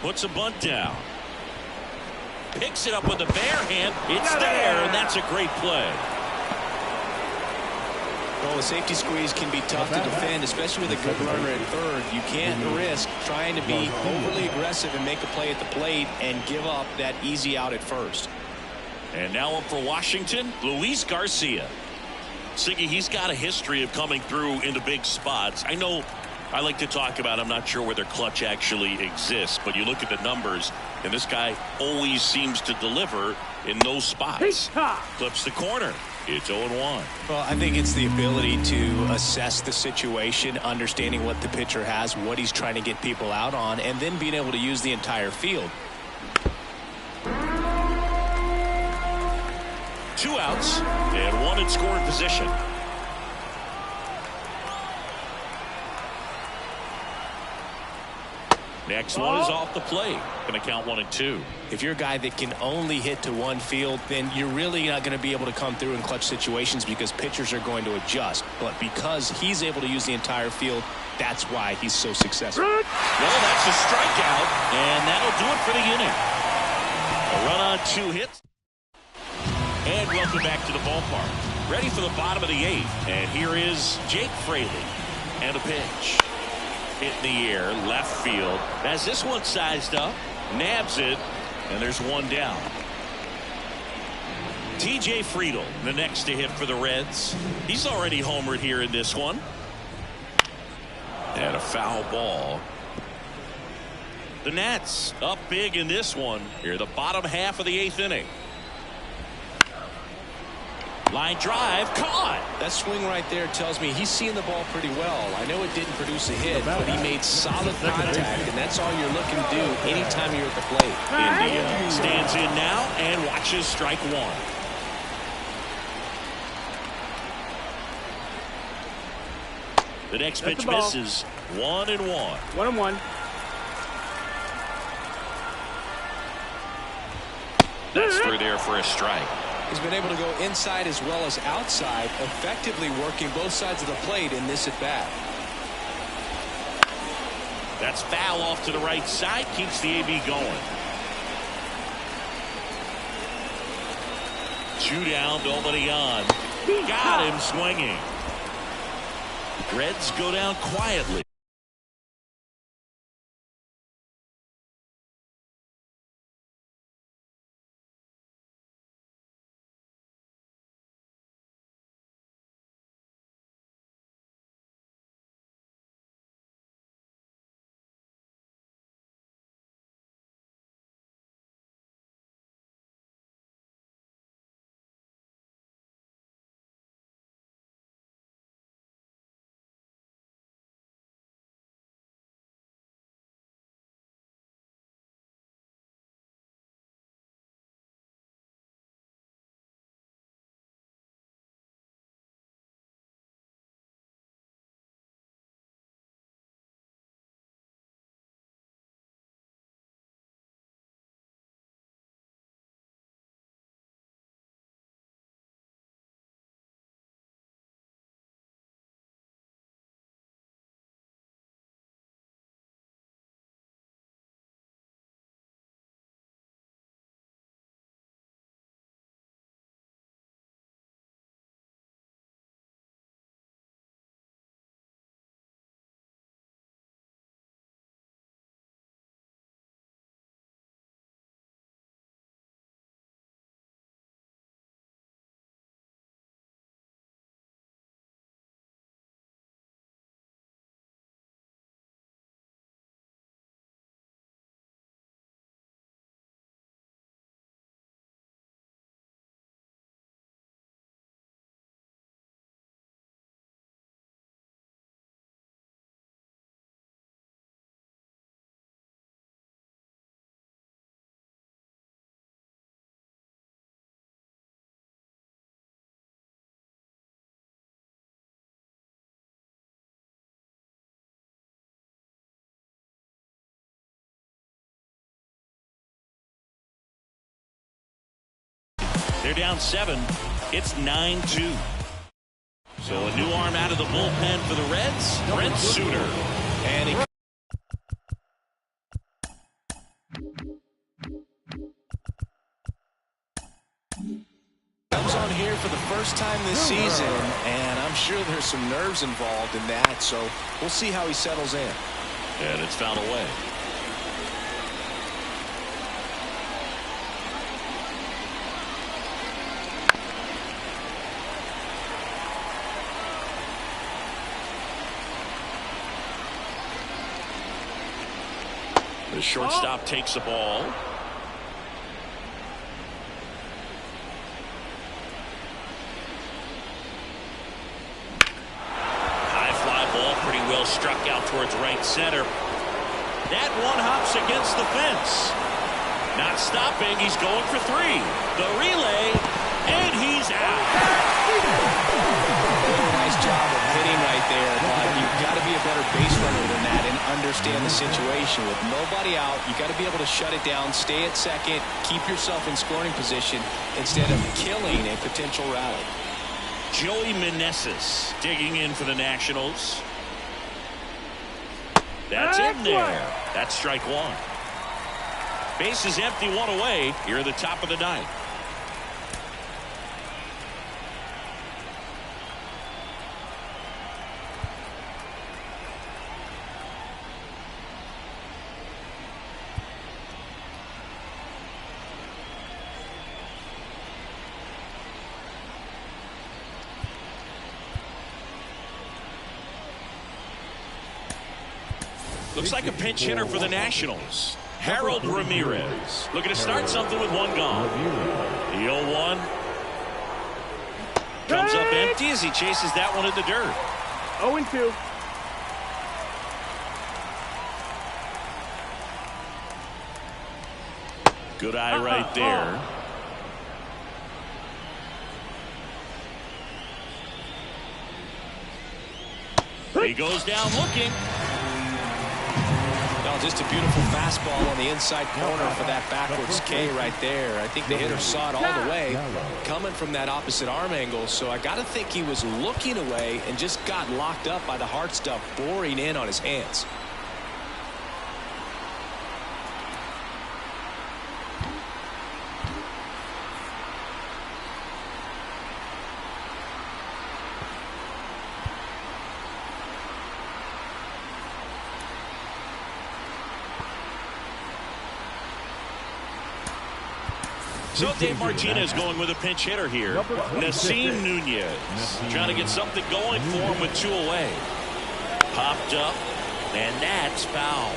Puts a bunt down. Picks it up with a bare hand. It's there, and that's a great play. Well, the safety squeeze can be tough to defend, especially with a good runner at third. You can't risk trying to be overly aggressive and make a play at the plate and give up that easy out at first. And now up for Washington, Luis Garcia. Siggy, he's got a history of coming through into big spots. I know I like to talk about, I'm not sure whether clutch actually exists, but you look at the numbers, and this guy always seems to deliver in those spots. Clips the corner. It's 0-1. Well, I think it's the ability to assess the situation, understanding what the pitcher has, what he's trying to get people out on, and then being able to use the entire field. 2 outs and 1 in scoring position. Next one is off the plate. Going to count 1-2. If you're a guy that can only hit to one field, then you're really not going to be able to come through in clutch situations because pitchers are going to adjust. But because he's able to use the entire field, that's why he's so successful. Well, that's a strikeout, and that'll do it for the inning. A run on 2 hits. And welcome back to the ballpark. Ready for the bottom of the 8th. And here is Jake Fraley. And a pitch. Hit in the air, left field. As this one sized up, nabs it, and there's 1 down. TJ Friedl, the next to hit for the Reds. He's already homered here in this one. And a foul ball. The Nats up big in this one. Here, the bottom half of the 8th inning. Line drive, caught. That swing right there tells me he's seeing the ball pretty well. I know it didn't produce a hit, but he made solid contact, and that's all you're looking to do anytime you're at the plate. India stands in now and watches strike 1. The next pitch misses. 1-1. 1-1. That's through there for a strike. has been able to go inside as well as outside, effectively working both sides of the plate in this at-bat. That's foul off to the right side. Keeps the AB going. 2 down, nobody on. Got him swinging. Reds go down quietly. They're down 7. It's 9-2. So a new arm out of the bullpen for the Reds, Brent Suter. And he comes on here for the first time this season, and I'm sure there's some nerves involved in that, so we'll see how he settles in. And it's fouled away. The shortstop takes the ball. High fly ball, pretty well struck out towards right center. That one hops against the fence. Not stopping, he's going for 3. The relay, and he's out. Nice job of hitting right there, but you've got to be a better base runner than that and understand the situation. With nobody out, you got to be able to shut it down, stay at second, keep yourself in scoring position instead of killing a potential rally. Joey Meneses digging in for the Nationals. That's in there. That's strike 1. Base is empty, 1 away here at the top of the 9th. Looks like a pinch hitter for the Nationals. Harold Ramirez looking to start something with 1 gone. The 0-1 comes up empty as he chases that one in the dirt. 0-2. Good eye right there. He goes down looking. Now just a beautiful fastball on the inside corner for that backwards K right there. I think the hitter saw it all the way coming from that opposite arm angle. So I got to think he was looking away and just got locked up by the hard stuff boring in on his hands. So Dave Martinez going with a pinch hitter here. Nasim Nunez trying to get something going for him with 2 away. Popped up, and that's foul.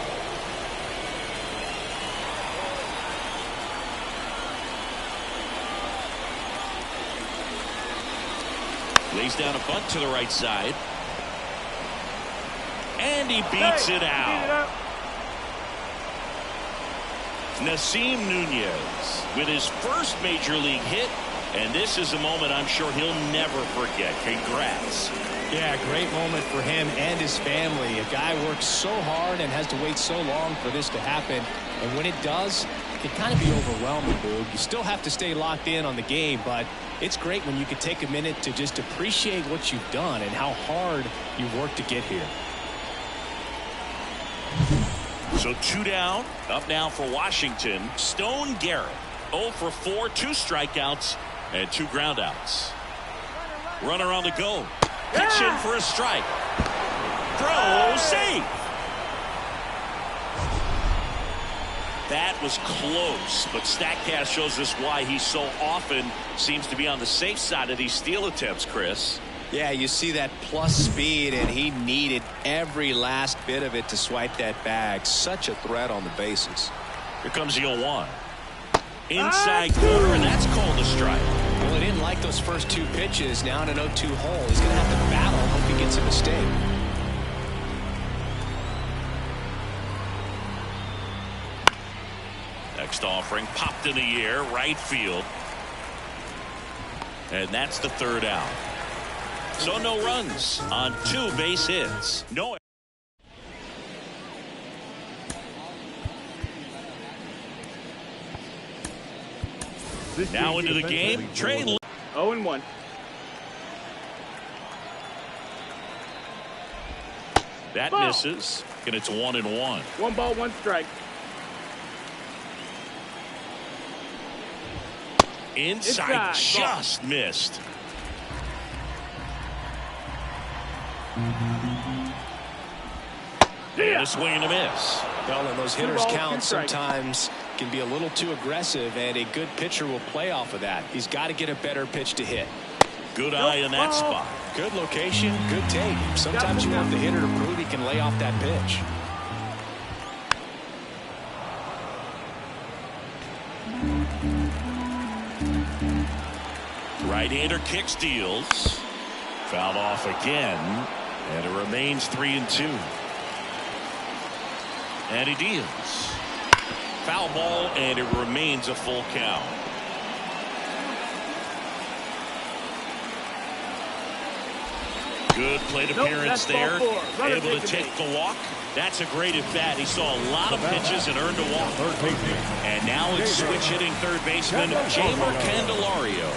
Lays down a bunt to the right side. And he beats it out. Nasim Nunez with his first major league hit, and this is a moment I'm sure he'll never forget. Congrats. Yeah, great moment for him and his family. A guy works so hard and has to wait so long for this to happen, and when it does, it can kind of be overwhelming, Boog. You still have to stay locked in on the game, but it's great when you can take a minute to just appreciate what you've done and how hard you've worked to get here. So 2 down. Up now for Washington. Stone Garrett 0 for 4, 2 strikeouts and 2 groundouts. Runner on the go. Pitch in for a strike. Throw safe. That was close, but StatCast shows us why he so often seems to be on the safe side of these steal attempts, Chris. Yeah, you see that plus speed, and he needed every last bit of it to swipe that bag. Such a threat on the bases. Here comes the 0-1. Inside corner, and that's called a strike. Well, he didn't like those first 2 pitches. Now in an 0-2 hole, he's going to have to battle. Hope he gets a mistake. Next offering popped in the air, right field. And that's the 3rd out. So no runs on 2 base hits. No. Now into the game. Trey 0-1. That misses, and it's 1-1. 1 ball, 1 strike. Inside, just missed. And a swing and a miss. Well, and those hitters count sometimes can be a little too aggressive, and a good pitcher will play off of that. He's got to get a better pitch to hit. Good eye in that spot. Good location, good take. Sometimes you want the hitter to prove he can lay off that pitch. Right-hander kicks, deals. Fouled off again, and it remains 3-2. And he deals. Foul ball, and it remains a full count. Good plate appearance there. Able to take the walk. That's a great at bat. He saw a lot of pitches and earned a walk. And now it's switch hitting third baseman Jamer Candelario.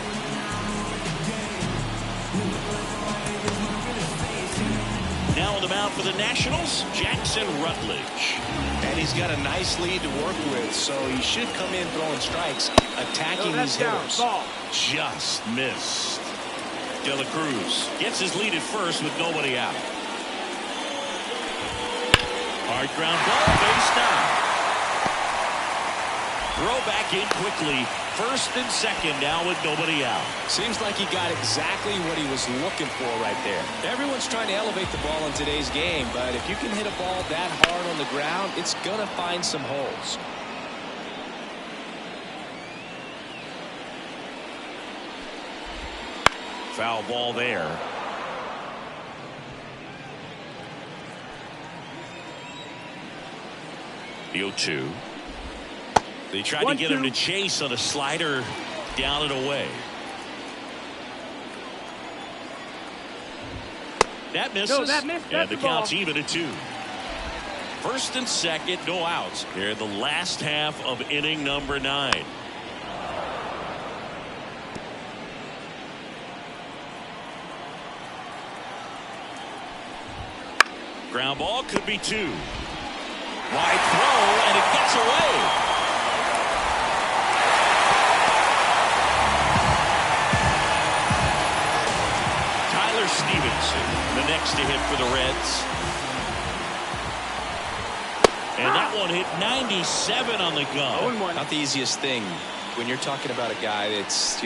Now on the mound for the Nationals, Jackson Rutledge. And he's got a nice lead to work with, so he should come in throwing strikes, attacking these hitters. Just missed. De La Cruz gets his lead at first with nobody out. Hard ground ball, base down. Throw back in quickly. First and second now with nobody out. Seems like he got exactly what he was looking for right there. Everyone's trying to elevate the ball in today's game, but if you can hit a ball that hard on the ground, it's going to find some holes. Foul ball there. The 0-2. They tried to get him to chase on a slider down and away. That misses. No, that missed. And the count's even at 2. First and second, no outs. Here in the last half of inning number 9. Ground ball could be 2. Wide throw, and it gets away. Stevenson, the next to hit for the Reds. And that one hit 97 on the gun. Not the easiest thing when you're talking about a guy that's,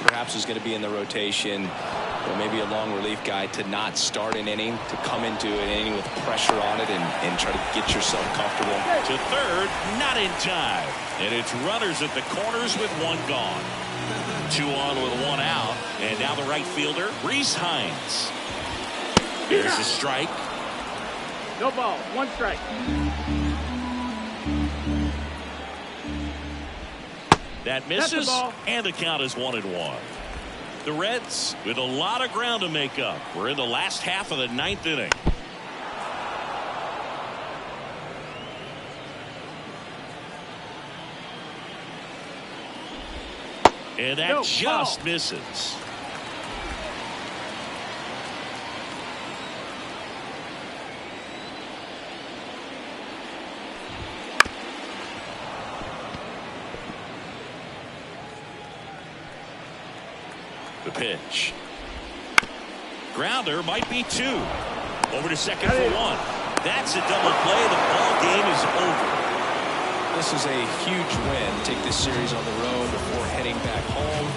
perhaps is going to be in the rotation, or maybe a long relief guy, to not start an inning, to come into an inning with pressure on it and try to get yourself comfortable. To third, not in time. And it's runners at the corners with 1 gone. 2 on with 1 out. And now the right fielder, Reese Hines. There's a strike. No ball. 1 strike. That misses, and the count is 1-1. The Reds with a lot of ground to make up. We're in the last half of the 9th inning. And that just misses. The pitch. Grounder might be 2. Over to second for 1. That's a double play. The ball game is over. This is a huge win. Take this series on the road before heading back home.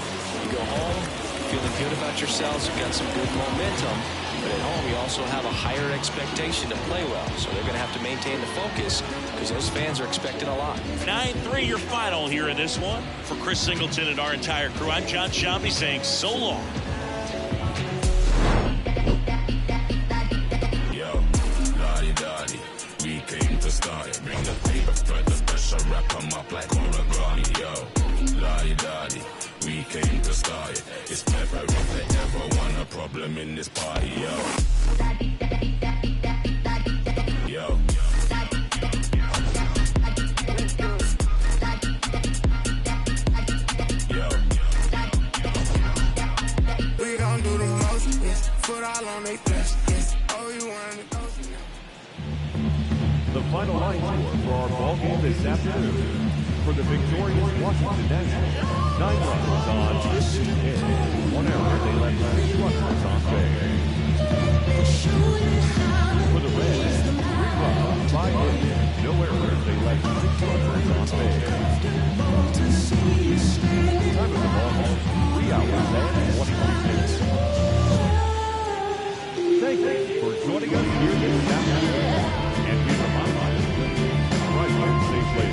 You go home feeling good about yourselves. You've got some good momentum. But at home, you also have a higher expectation to play well. So they're going to have to maintain the focus because those fans are expecting a lot. 9-3 your final here in this one. For Chris Singleton and our entire crew, I'm John Shambi saying so long. We came to start. Bring the paper, spread the pressure, wrap them up like origami, yo. La-di-da-di, we came to start. It's never if they ever want a problem in this party, yo. Yo. Yo. We gon' do the most, yes. Foot all on they flesh, yes. Oh, you want to go. The final line score for our ball game this afternoon. For the victorious Washington Nationals, 9 runs on 15 hits, 1 error. They left 6 runners on base. For the Reds, 3 runs, 5 hits, no errors. They left 6 runners on base. Time of the ball game, 3 hours and 23 minutes. Thank you for joining us here this afternoon. And we remind you, right here, safe play.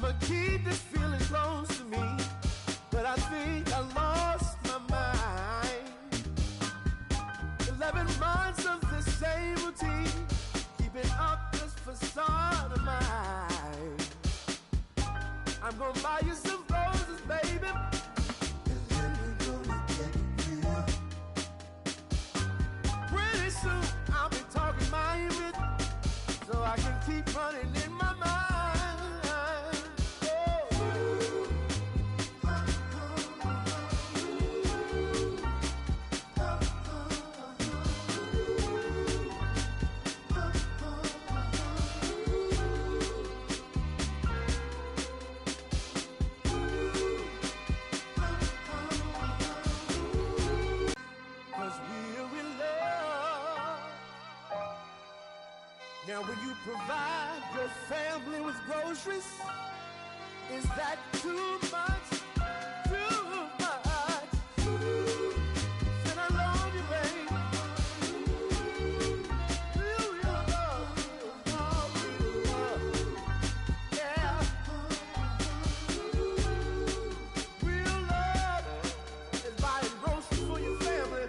I'ma keep this feeling close to me, but I think I lost my mind. 11 months of the same routine, keeping up this facade of mine. I'm gonna buy you some roses, baby, and then we're gonna get real. Pretty soon I'll be talking my rhythm, so I can keep running in my mind. Now when you provide your family with groceries, is that too much? Too much? Said I love you, babe. Real love, real love, yeah. Real love is buying groceries for your family.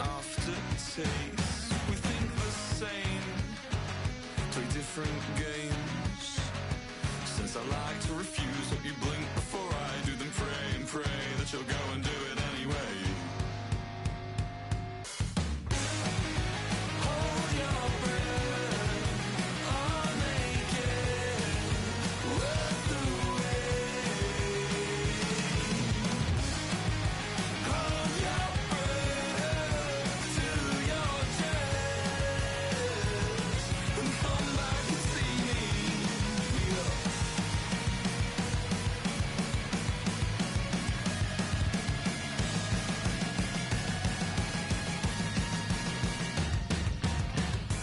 Aftertaste. We think the same, play different games. Since I like to refuse, hope you blink before I do, then pray and pray that you'll go and do it anyway. Hold your breath, I'll make it worth the wait. Hold your breath to your chest and come back and see me.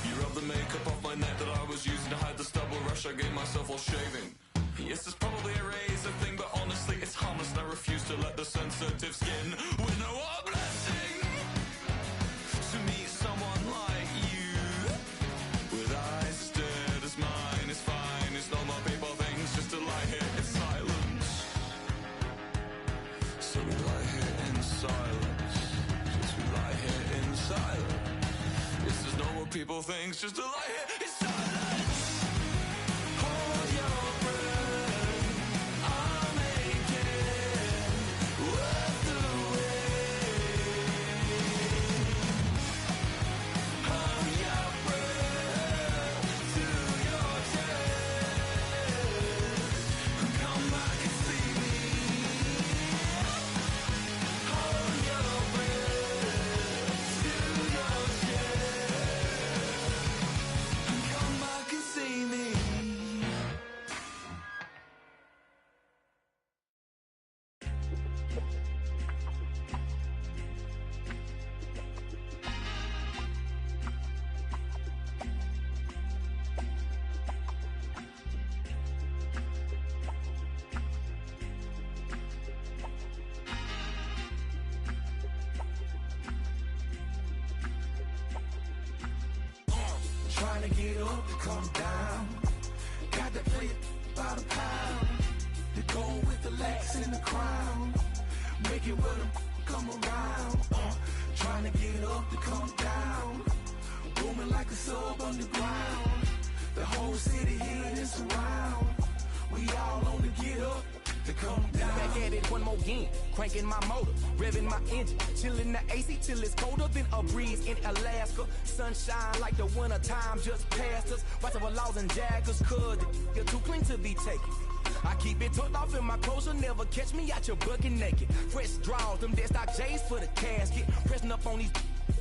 You rubbed the makeup off my neck that I was using to hide the stubble rush I gave myself while shaving. Yes, it's probably a razor thing, but honestly it's harmless and I refuse to let the sensitive skin win a blessing. To meet someone like you, with eyes stared as mine is fine. It's normal people things just to lie here in silence. So we lie here in silence. Just we lie here in silence. This is normal people things just to lie here in silence. Hold your breath, I'll make it worth the wait. Hold your breath to your chest and come back and see me. Hold your breath to your chest and come back and see me. Trying to get up to come down. Got to play it by the pound. To go with the Lex and the crown. Make it with them come around. Trying to get up to come down. booming like a sub underground. The whole city here and surround. We all on the get up to come down. Back at it one more again, cranking my motor, revving my engine, chilling the AC till it's colder than a breeze in Alaska. Sunshine like the winter time just passed us. Watch our laws and jaggers, cause you're too clean to be taken. I keep it tucked off in my clothes, you'll never catch me out your bucket naked. Fresh draws, them dead stock J's for the casket. Pressing up on these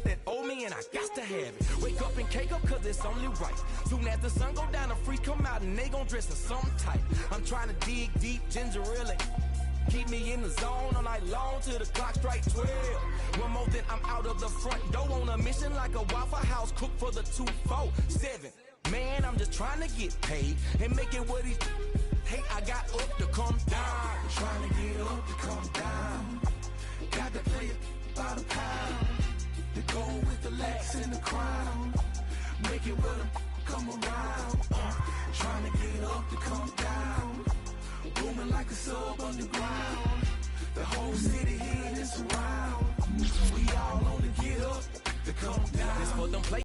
that owe me and I got to have it. Wake up and cake up cause it's only right. Soon as the sun go down, the freaks come out and they gon' dress in something tight. I'm trying to dig deep, ginger ale. Keep me in the zone all night long till the clock strike 12. One more then I'm out of the front door on a mission like a Waffle House cook for the 247. Man, I'm just trying to get paid and make it what he's hate. I got up to come down. Trying to get up to come down. Got to play it by the pound. The gold with the lax and the crown. Make it with them come around. Trying to get up to come down. Booming like a sub underground. The whole city here and surround.